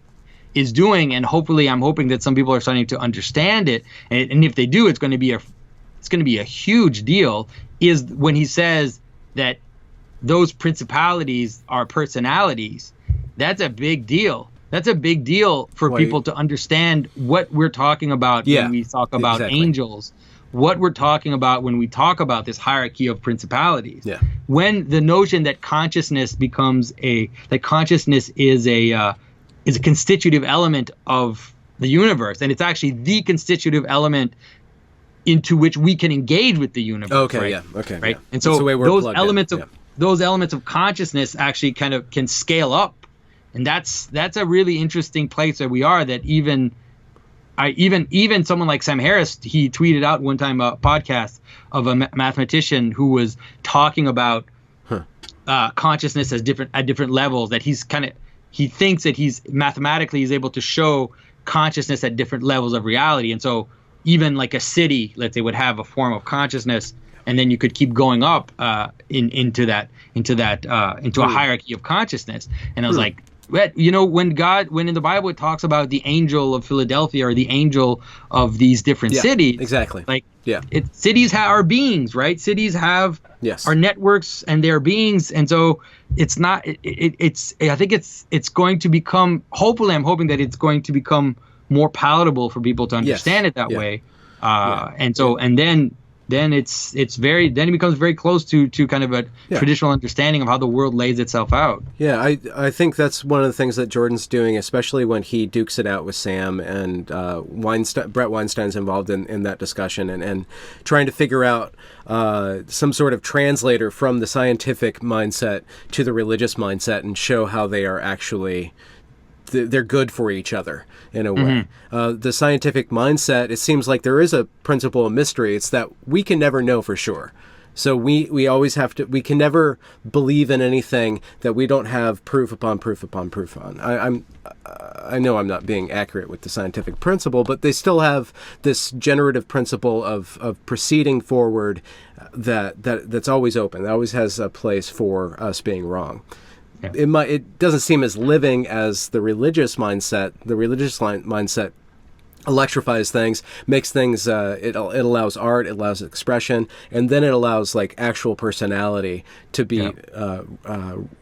Speaker 2: is doing, and hopefully I'm hoping that some people are starting to understand it, and if they do, it's going to be a huge deal. Is when he says that those principalities are personalities. That's a big deal. That's a big deal for people to understand what we're talking about when we talk about angels, what we're talking about when we talk about this hierarchy of principalities.
Speaker 1: Yeah.
Speaker 2: When the notion that consciousness is a constitutive element of the universe, and it's actually the constitutive element into which we can engage with the universe.
Speaker 1: Okay,
Speaker 2: right?
Speaker 1: yeah, okay.
Speaker 2: Right?
Speaker 1: Yeah.
Speaker 2: And so those elements of consciousness actually kind of can scale up. And that's a really interesting place that we are, that even someone like Sam Harris, he tweeted out one time a podcast of a mathematician who was talking about consciousness at different levels, that he's kind of he thinks that he's able to show consciousness at different levels of reality. And so even like a city, let's say, would have a form of consciousness, and then you could keep going up into a hierarchy of consciousness. And I was like, when in the Bible it talks about the angel of Philadelphia or the angel of these different cities,
Speaker 1: exactly.
Speaker 2: Like, cities are beings, right? Cities have are networks and they're beings, and so it's not. I think it's going to become. Hopefully, I'm hoping that it's going to become more palatable for people to understand it that way. And so then it becomes very close to kind of a traditional understanding of how the world lays itself out.
Speaker 1: Yeah, I think that's one of the things that Jordan's doing, especially when he dukes it out with Sam, and Brett Weinstein's involved in that discussion, and trying to figure out some sort of translator from the scientific mindset to the religious mindset and show how they are actually they're good for each other in a way. The scientific mindset, it seems like there is a principle of mystery. It's that we can never know for sure. So we always have to, we can never believe in anything that we don't have proof upon proof upon proof on. I know I'm not being accurate with the scientific principle, but they still have this generative principle of proceeding forward that's always open. It always has a place for us being wrong.
Speaker 2: Yeah.
Speaker 1: It doesn't seem as living as the religious mindset. The religious mindset electrifies things, makes things. It allows art, it allows expression, and then it allows like actual personality to be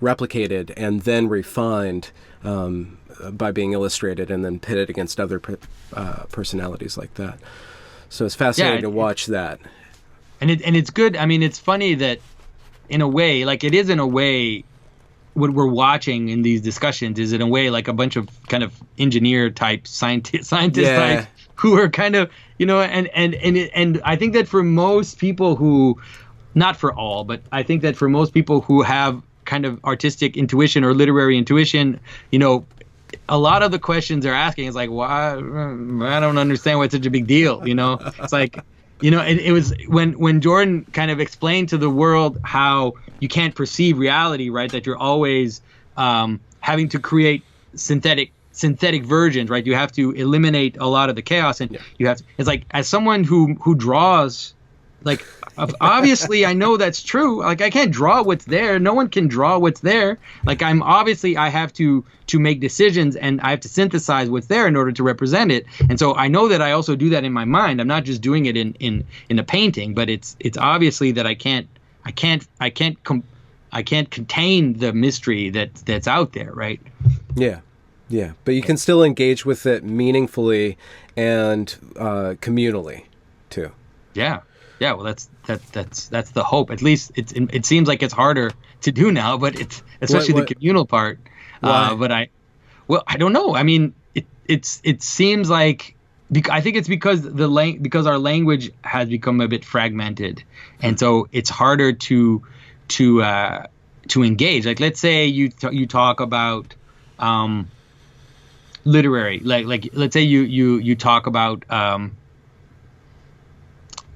Speaker 1: replicated and then refined by being illustrated and then pitted against other personalities like that. So it's fascinating to watch that.
Speaker 2: And it's good. I mean, it's funny that in a way, like it is in a way. What we're watching in these discussions is in a way like a bunch of kind of engineer type scientist types who are kind of, and I think that for most people who, not for all, but I think that for most people who have kind of artistic intuition or literary intuition, a lot of the questions they're asking is like, why? I don't understand why it's such a big deal. It's like, it was when Jordan kind of explained to the world how you can't perceive reality, right? That you're always having to create synthetic versions, right? You have to eliminate a lot of the chaos, and you have to, it's like, as someone who draws, like, obviously I know that's true. Like, I can't draw what's there. No one can draw what's there. Like, I have to make decisions, and I have to synthesize what's there in order to represent it. And so I know that I also do that in my mind. I'm not just doing it in a painting, but it's obviously that I can't contain the mystery that's out there, right?
Speaker 1: Yeah. Yeah, but you can still engage with it meaningfully and communally too.
Speaker 2: Yeah. Yeah, well, that's the hope. At least it seems like it's harder to do now, but it's especially the communal part. But I don't know. I mean, it seems like, I think it's because because our language has become a bit fragmented, and so it's harder to engage. Like, let's say you talk about literary, like let's say you talk about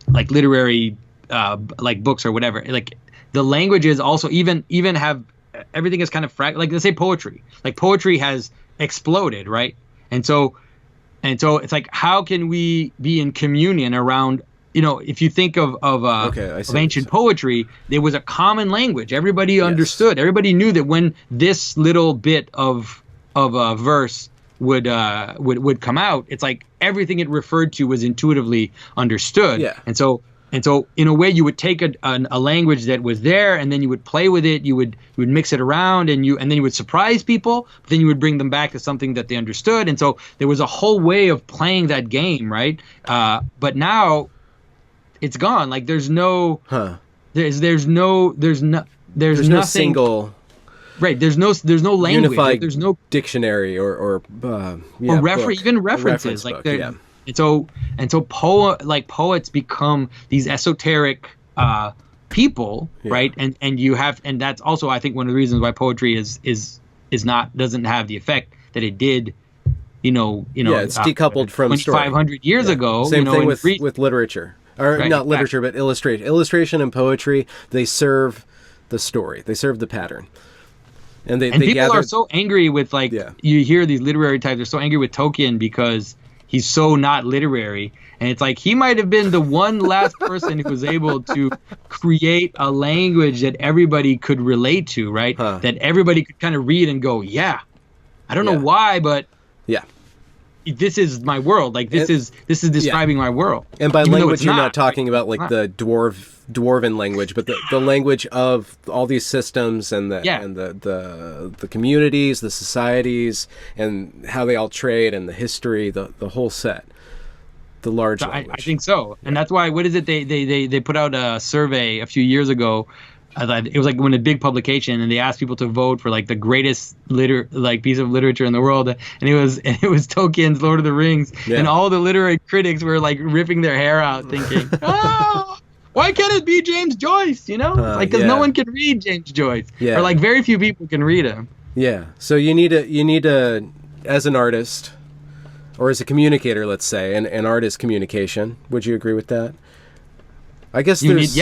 Speaker 2: like literary like books or whatever. Like, the languages also even have, everything is kind of like, let's say poetry. Like, poetry has exploded, right? And so it's like, how can we be in communion around, if you think of ancient poetry, there was a common language. Everybody understood. Everybody knew that when this little bit of a verse would come out, it's like everything it referred to was intuitively understood.
Speaker 1: Yeah.
Speaker 2: And so in a way, you would take a language that was there, and then you would play with it. You would mix it around, and then you would surprise people. But then you would bring them back to something that they understood. And so there was a whole way of playing that game, right? But now it's gone. Like, there's no nothing
Speaker 1: single.
Speaker 2: Right, there's no language,
Speaker 1: unified
Speaker 2: there's no
Speaker 1: dictionary or
Speaker 2: even references, like book, and so poets become these esoteric people, right? And that's also, I think, one of the reasons why poetry doesn't have the effect that it did.
Speaker 1: It's decoupled from
Speaker 2: 2,500 years ago.
Speaker 1: Same thing with literature, or right, not literature, but illustration and poetry. They serve the story. They serve the pattern. And they
Speaker 2: people
Speaker 1: gather...
Speaker 2: are so angry with, like, you hear these literary types are so angry with Tolkien because he's so not literary. And it's like, he might have been the one last person who was able to create a language that everybody could relate to, right? That everybody could kind of read and go, yeah, I don't know why, but this is my world. Like, this is describing my world.
Speaker 1: And by language, you're not talking about like the dwarven language, but the language of all these systems and the communities, the societies, and how they all trade, and the history, the whole set. The large language.
Speaker 2: I think so. And that's why, what is it? They put out a survey a few years ago. It was like when a big publication, and they asked people to vote for like the greatest piece of literature in the world, and it was Tolkien's Lord of the Rings, and all the literary critics were like ripping their hair out, thinking, "Oh, why can't it be James Joyce?" You know, because no one can read James Joyce, or like very few people can read him. Yeah.
Speaker 1: So you need to, as an artist, or as a communicator, let's say, and art is communication. Would you agree with that? I guess
Speaker 2: it's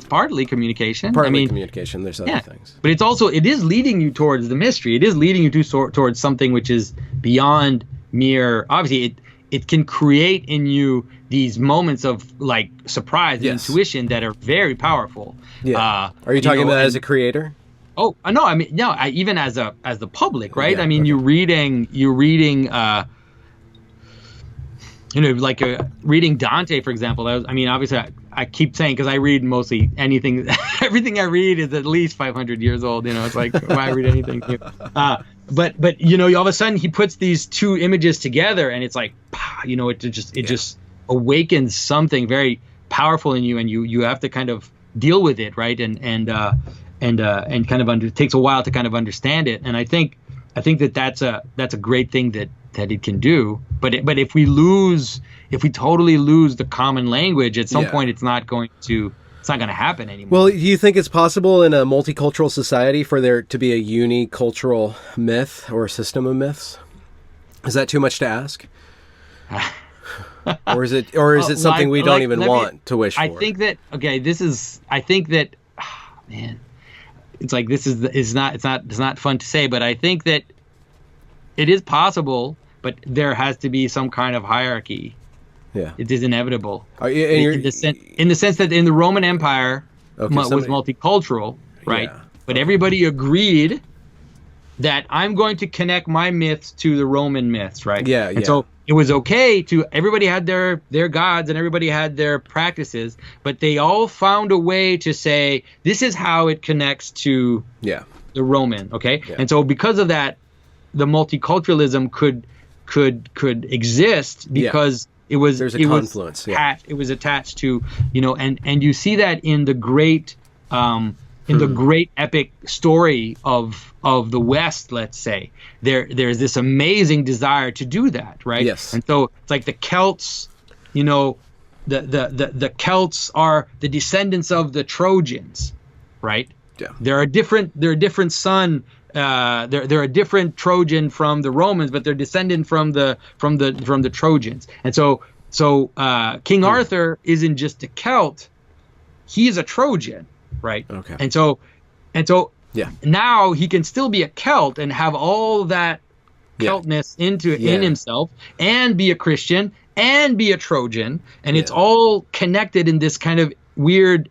Speaker 2: partly communication.
Speaker 1: Communication. There's other things,
Speaker 2: but it is leading you towards the mystery. It is leading you towards something which is beyond mere. Obviously, it can create in you these moments of like surprise and intuition that are very powerful.
Speaker 1: Yeah. Are you talking about as a creator?
Speaker 2: Oh no! I mean, no. Even as the public, right? Yeah, I mean, you're reading. Reading Dante, for example. Obviously, I keep saying, because I read mostly anything. Everything I read is at least 500 years old. You know, it's like, why read anything new? But all of a sudden he puts these two images together, and it's like, it just awakens something very powerful in you, and you have to kind of deal with it, right? And kind of it takes a while to kind of understand it. And I think that's a great thing that it can do. But if we totally lose the common language, at some point it's not going to happen anymore.
Speaker 1: Well, do you think it's possible in a multicultural society for there to be a unicultural myth or a system of myths? Is that too much to ask? Or is it something we don't even want to wish for?
Speaker 2: I think that man, it's like, it's not fun to say, but I think that it is possible, but there has to be some kind of hierarchy. Yeah, it is inevitable. In the sense that in the Roman Empire was multicultural, right? Yeah. But everybody agreed that I'm going to connect my myths to the Roman myths, right? Yeah, and so it was okay everybody had their gods and everybody had their practices, but they all found a way to say, this is how it connects to the Roman, okay? Yeah. And so because of that, the multiculturalism could exist because it was
Speaker 1: confluence.
Speaker 2: It was attached to, and you see that in the great the great epic story of the West, let's say. There's this amazing desire to do that, right? Yes. And so it's like the Celts, the Celts are the descendants of the Trojans, right? Yeah. They're a different son. They're a different Trojan from the Romans, but they're descendant from the Trojans. And so King Arthur isn't just a Celt; he is a Trojan, right? Okay. And so now he can still be a Celt and have all that Celtness in himself, and be a Christian and be a Trojan, and it's all connected in this kind of weird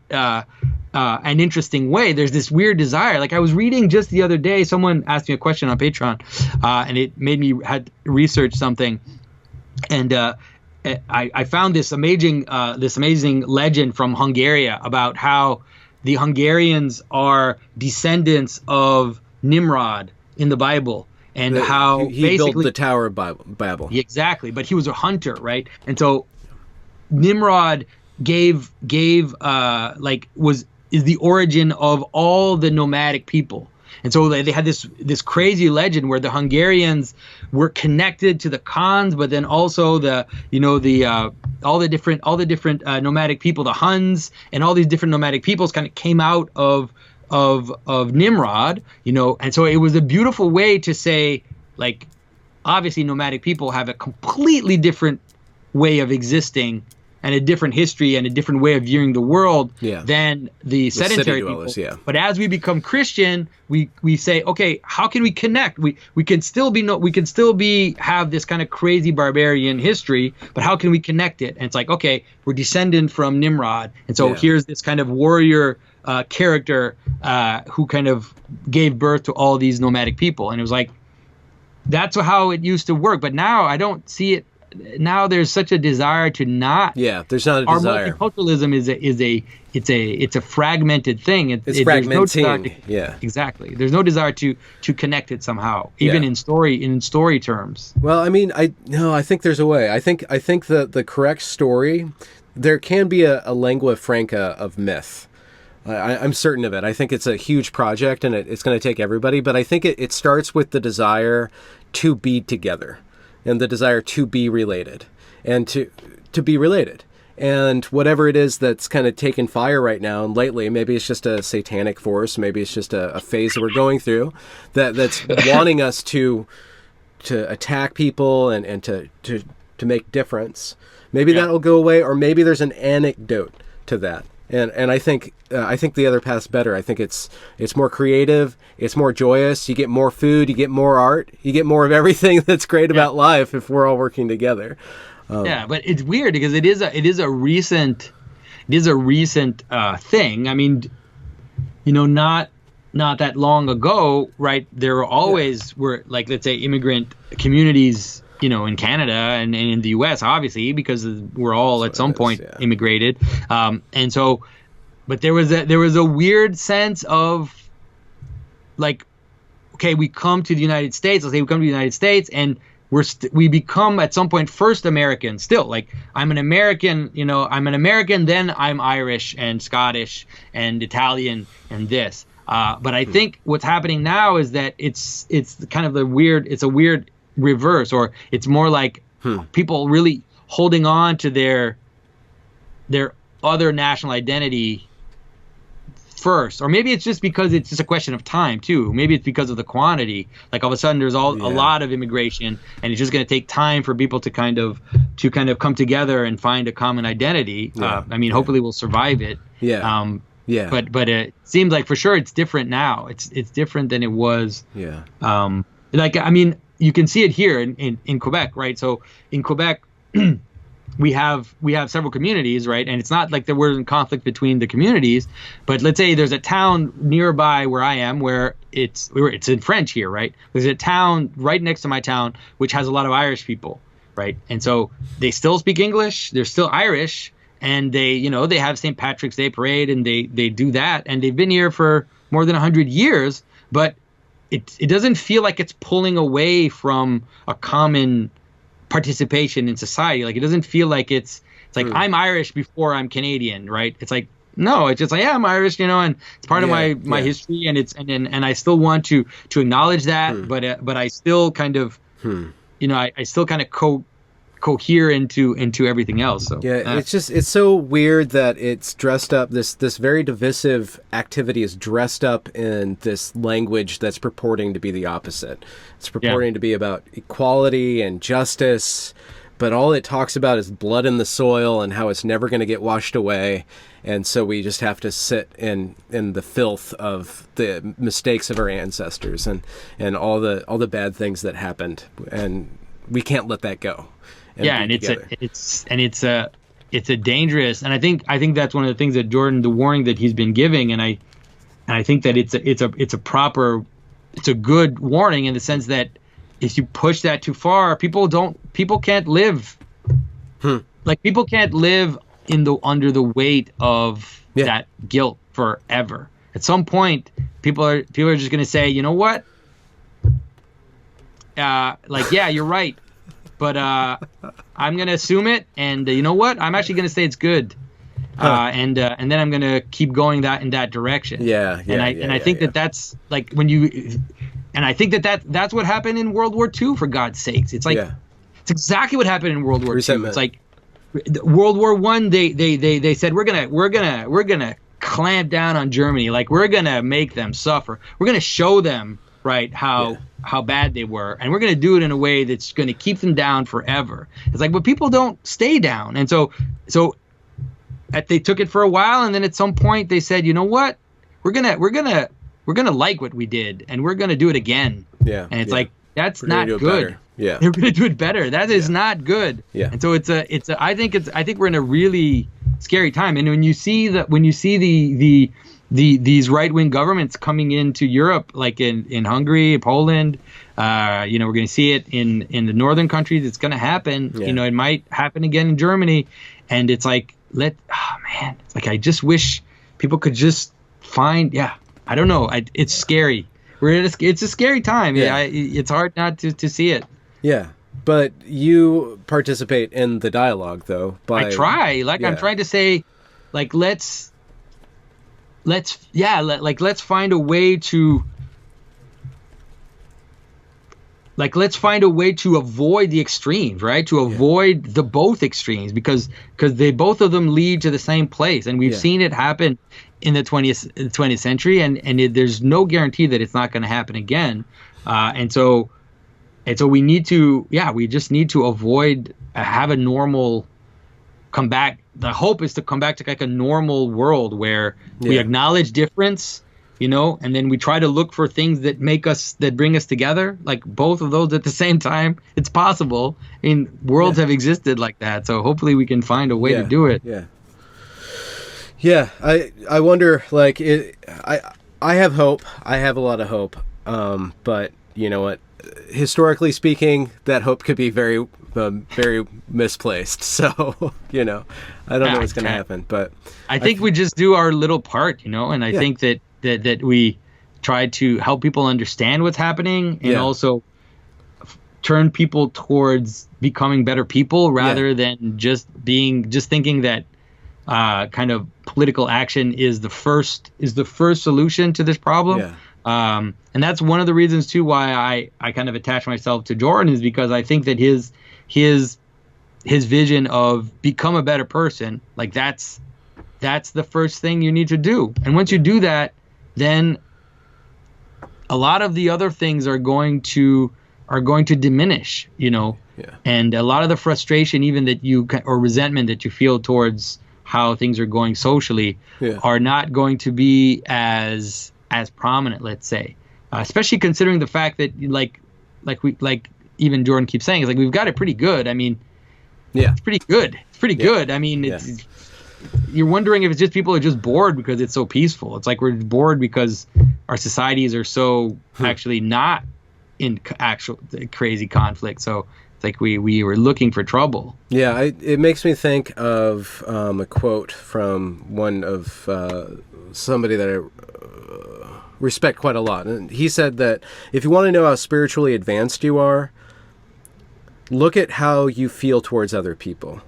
Speaker 2: an interesting way. There's this weird desire. Like, I was reading just the other day, someone asked me a question on Patreon, and it made me had research something, and I found this amazing legend from Hungary about how the Hungarians are descendants of Nimrod in the Bible, and how
Speaker 1: he basically built the Tower of Babel.
Speaker 2: Exactly, but he was a hunter, right? And so Nimrod is the origin of all the nomadic people. And so they had this crazy legend where the Hungarians were connected to the Khans, but then also all the different nomadic people, the Huns, and all these different nomadic peoples kind of came out of Nimrod, and so it was a beautiful way to say, obviously nomadic people have a completely different way of existing and a different history and a different way of viewing the world than the sedentary
Speaker 1: dwellers,
Speaker 2: people. But as we become Christian, we say, okay, how can we connect? We can still have this kind of crazy barbarian history, but how can we connect it? And it's like, okay, we're descendant from Nimrod, and so here's this kind of warrior character who kind of gave birth to all these nomadic people. And it was like, that's how it used to work. But now I don't see it. Now there's such a desire to not.
Speaker 1: Yeah, there's not a desire.
Speaker 2: Our multiculturalism is a fragmented thing.
Speaker 1: It's fragmenting.
Speaker 2: Exactly. There's no desire to connect it somehow, even in story terms.
Speaker 1: Well, I mean, I think there's a way. I think the correct story, there can be a lingua franca of myth. I'm certain of it. I think it's a huge project, and it's going to take everybody. But I think it starts with the desire to be together, and the desire to be related, and to be related. And whatever it is that's kind of taken fire right now and lately, maybe it's just a satanic force, maybe it's just a phase that we're going through that's wanting us to attack people and to make difference. Maybe that'll go away, or maybe there's an anecdote to that. And I think the other path's better. I think it's more creative, it's more joyous. You get more food, you get more art, you get more of everything that's great about life if we're all working together.
Speaker 2: But it's weird because it is a recent thing. I mean, not that long ago, right? There were like, let's say, immigrant communities, in Canada and in the U.S., obviously, because we're all at some point immigrated. And so, but there was a weird sense of like, okay, we come to the United States. Let's say we come to the United States, and we become at some point first American. Still, like, I'm an American. I'm an American. Then I'm Irish and Scottish and Italian and this. But I think what's happening now is that it's kind of a weird reverse, or it's more like people really holding on to their other national identity first. Or maybe it's just because it's just a question of time too. Maybe it's because of the quantity. Like, all of a sudden there's a lot of immigration, and it's just going to take time for people to kind of come together and find a common identity. Hopefully we'll survive it. But it seems like for sure it's different now. It's different than it was. You can see it here in Quebec, right? So in Quebec, we have several communities, right? And it's not like there we're in conflict between the communities, but let's say there's a town nearby where I am where it's in French here, right? There's a town right next to my town which has a lot of Irish people, right? And so they still speak English, they're still Irish, and they have St. Patrick's Day parade, and they do that, and they've been here for more than 100 years, but it doesn't feel like it's pulling away from a common participation in society. Like, it doesn't feel like it's like I'm Irish before I'm Canadian, right? It's like, no, it's just like, I'm Irish, and it's part of my history, and I still want to acknowledge that, but I still kind of I still kind of cohere into everything else. So
Speaker 1: it's so weird that it's dressed up, this very divisive activity is dressed up in this language that's purporting to be the opposite. It's purporting to be about equality and justice, but all it talks about is blood in the soil and how it's never going to get washed away, and so we just have to sit in the filth of the mistakes of our ancestors and all the bad things that happened, and we can't let that go.
Speaker 2: It's a dangerous, and I think that's one of the things that Jordan, the warning that he's been giving, and I think that it's a good warning in the sense that if you push that too far, people can't live. Like, people can't live under the weight of that guilt forever. At some point, people are just going to say, you know what? You're right. But I'm going to assume it, and you know what? I'm actually going to say it's good, and then I'm going to keep going in that direction. I think that's like when you, and I think that's what happened in World War II. For God's sakes, it's like it's exactly what happened in World War II. It's like World War I. They said we're gonna clamp down on Germany. Like, we're gonna make them suffer. We're gonna show them right, how bad they were, and we're going to do it in a way that's going to keep them down forever. It's like, but people don't stay down, and so they took it for a while, and then at some point they said, you know what, we're gonna like what we did, and we're gonna do it again.
Speaker 1: Yeah,
Speaker 2: and it's like, that's not good.
Speaker 1: Better. Yeah,
Speaker 2: they're gonna do it better. That is not good.
Speaker 1: Yeah,
Speaker 2: and so I think we're in a really scary time, and when you see these right-wing governments coming into Europe, like in Hungary, Poland, we're going to see it in the northern countries. It's going to happen.
Speaker 1: Yeah.
Speaker 2: It might happen again in Germany, and it's like, it's like, I just wish people could just find. Yeah, I don't know. It's scary. It's a scary time.
Speaker 1: Yeah,
Speaker 2: it's hard not to see it.
Speaker 1: Yeah. But you participate in the dialogue, though.
Speaker 2: I try. I'm trying to say, like, let's find a way to avoid the extremes, right? To avoid the both extremes, because they both of them lead to the same place, and we've seen it happen in the 20th century, and there's no guarantee that it's not going to happen again, and so we just need to avoid have a normal come back. The hope is to come back to like a normal world where we acknowledge difference, and then we try to look for things that bring us together, like both of those at the same time. It's possible. I mean, worlds have existed like that, so hopefully we can find a way to do it.
Speaker 1: Yeah. I wonder, like, I have hope. I have a lot of hope. But you know what? Historically speaking, that hope could be very misplaced. So, I don't know what's going to happen. But
Speaker 2: I think we just do our little part, and I think that we try to help people understand what's happening, and also turn people towards becoming better people rather than just thinking that kind of political action is the first solution to this problem.
Speaker 1: Yeah.
Speaker 2: And that's one of the reasons too why I kind of attach myself to Jordan, is because I think that his vision of become a better person, like that's the first thing you need to do. And once you do that, then a lot of the other things are going to diminish, and a lot of the frustration even or resentment that you feel towards how things are going socially are not going to be as prominent, let's say, especially considering the fact that like even Jordan keeps saying, is like, we've got it pretty good. I mean, it's pretty good. It's pretty good. I mean, you're wondering if it's just people are just bored because it's so peaceful. It's like we're bored because our societies are so actually not in actual crazy conflict. So it's like we were looking for trouble.
Speaker 1: Yeah, it makes me think of a quote from one of somebody that I respect quite a lot. And he said that if you want to know how spiritually advanced you are, look at how you feel towards other people,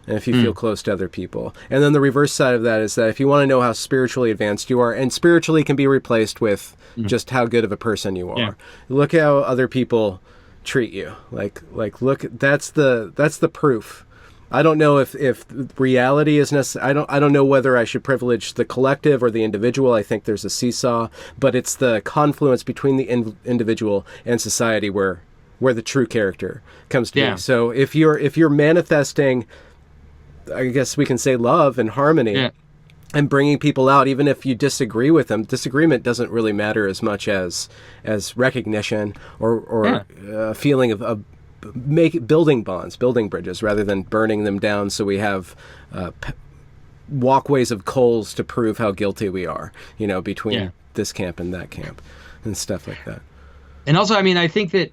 Speaker 1: and if you feel close to other people. And then the reverse side of that is that if you want to know how spiritually advanced you are, and spiritually can be replaced with just how good of a person you are, look how other people treat you. Like look, that's the proof. I don't know if reality is necessary. I don't know whether I should privilege the collective or the individual. I think there's a seesaw, but it's the confluence between the individual and society where the true character comes to be. So if you're manifesting, I guess we can say, love and harmony, and bringing people out, even if you disagree with them, disagreement doesn't really matter as much as recognition or a feeling of building bonds, building bridges, rather than burning them down so we have walkways of coals to prove how guilty we are, between this camp and that camp and stuff like that.
Speaker 2: And also, I mean, I think that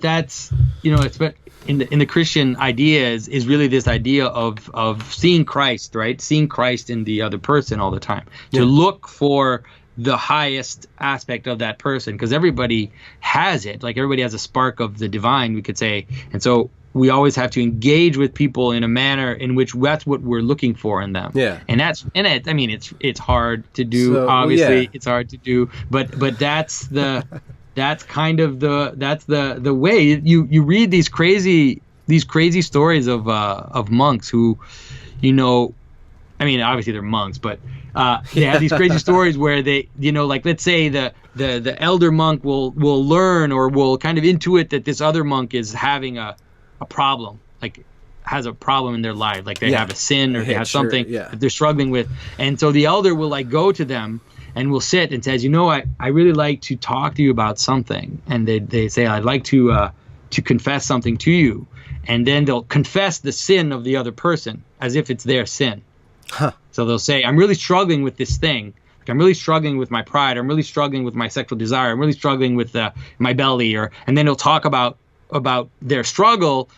Speaker 2: that's, it's in the Christian idea is really this idea of seeing Christ, right? Seeing Christ in the other person all the time. To look for the highest aspect of that person, because everybody has it. Like, everybody has a spark of the divine, we could say. And so we always have to engage with people in a manner in which that's what we're looking for in them. Yeah. And that's in it. I mean, it's hard to do. So, obviously, it's hard to do. But that's the that's kind of the way you read these crazy stories of monks who, I mean, obviously they're monks, but they have these crazy stories where they, like let's say the elder monk will learn or will kind of intuit that this other monk is having a problem, like has a problem in their life, like they have a sin or they have something that they're struggling with, and so the elder will like go to them and will sit and says, I really like to talk to you about something, and they say, I'd like to confess something to you, and then they'll confess the sin of the other person as if it's their sin. So they'll say, I'm really struggling with this thing. Like, I'm really struggling with my pride. I'm really struggling with my sexual desire. I'm really struggling with my belly. And then they'll talk about their struggle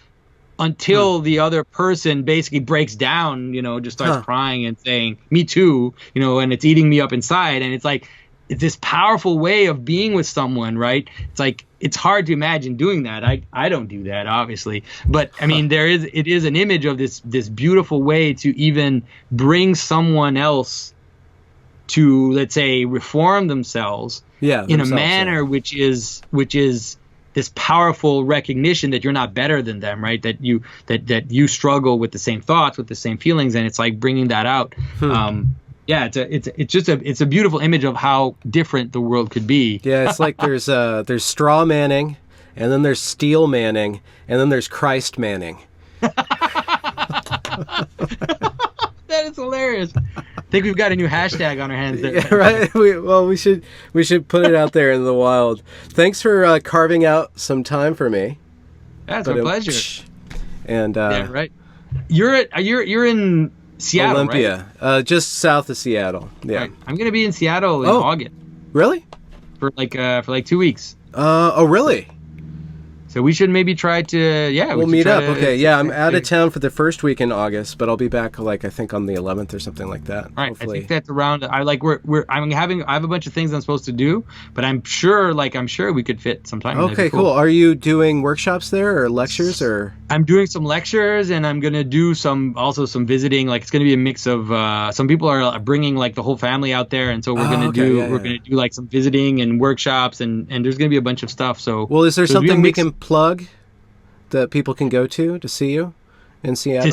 Speaker 2: until the other person basically breaks down, just starts crying and saying, me too, and it's eating me up inside. And it's like, it's this powerful way of being with someone, right? It's like, it's hard to imagine doing that. I don't do that, obviously. But I mean, it is an image of this beautiful way to even bring someone else to, let's say, reform themselves in a manner which is this powerful recognition that you're not better than them, right? That you struggle with the same thoughts, with the same feelings, and it's like bringing that out. It's a beautiful image of how different the world could be.
Speaker 1: Yeah, it's like there's straw manning, and then there's steel manning, and then there's Christ manning.
Speaker 2: That is hilarious. I think we've got a new hashtag on our hands there.
Speaker 1: Yeah, right. We should put it out there in the wild. Thanks for carving out some time for me.
Speaker 2: That's my pleasure.
Speaker 1: And
Speaker 2: yeah, right. You're in Seattle,
Speaker 1: Olympia, right? Just south of Seattle. Yeah,
Speaker 2: right. I'm gonna be in Seattle in August.
Speaker 1: Really?
Speaker 2: For 2 weeks.
Speaker 1: Oh, really?
Speaker 2: So we should maybe try to,
Speaker 1: we'll meet up. Okay, yeah, I'm out of town for the first week in August, but I'll be back I think on the 11th or something like that.
Speaker 2: Right,
Speaker 1: hopefully.
Speaker 2: I think that's around. I have a bunch of things I'm supposed to do, but I'm sure we could fit some time.
Speaker 1: Okay, cool. Are you doing workshops there or lectures or?
Speaker 2: I'm doing some lectures, and I'm gonna do some visiting. Like it's gonna be a mix of some people are bringing like the whole family out there, and so we're gonna do like some visiting and workshops, and there's gonna be a bunch of stuff. So
Speaker 1: is there something we can plug that people can go to see you in Seattle?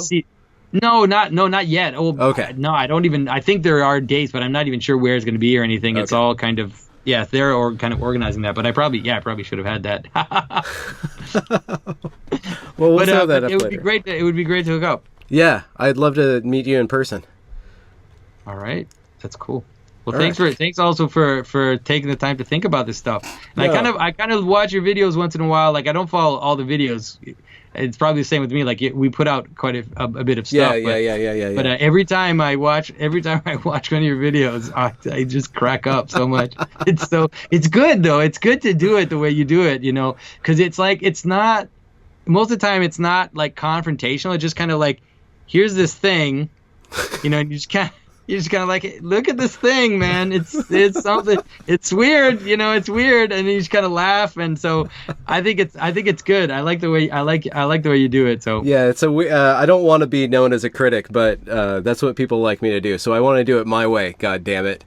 Speaker 2: No, not yet. Oh,
Speaker 1: okay.
Speaker 2: No, I don't even. I think there are dates, but I'm not even sure where it's going to be or anything. Okay. It's all kind of they're kind of organizing that. But I probably should have had that.
Speaker 1: Well, we'll have that up
Speaker 2: it would
Speaker 1: later.
Speaker 2: Be great. It would be great to hook up.
Speaker 1: Yeah, I'd love to meet you in person.
Speaker 2: All right, that's cool. Well, thanks also for taking the time to think about this stuff. And I kind of watch your videos once in a while. Like I don't follow all the videos. It's probably the same with me. Like we put out quite a bit of stuff.
Speaker 1: Yeah.
Speaker 2: But every time I watch one of your videos, I just crack up so much. It's good though. It's good to do it the way you do it, because it's like it's not most of the time it's not like confrontational. It's just kind of like here's this thing, and you just kind of like, look at this thing, man. It's something. It's weird, It's weird, and you just kind of laugh. And so, I think it's good. I like the way you do it. So
Speaker 1: yeah, I don't want to be known as a critic, but that's what people like me to do. So I want to do it my way. God damn it.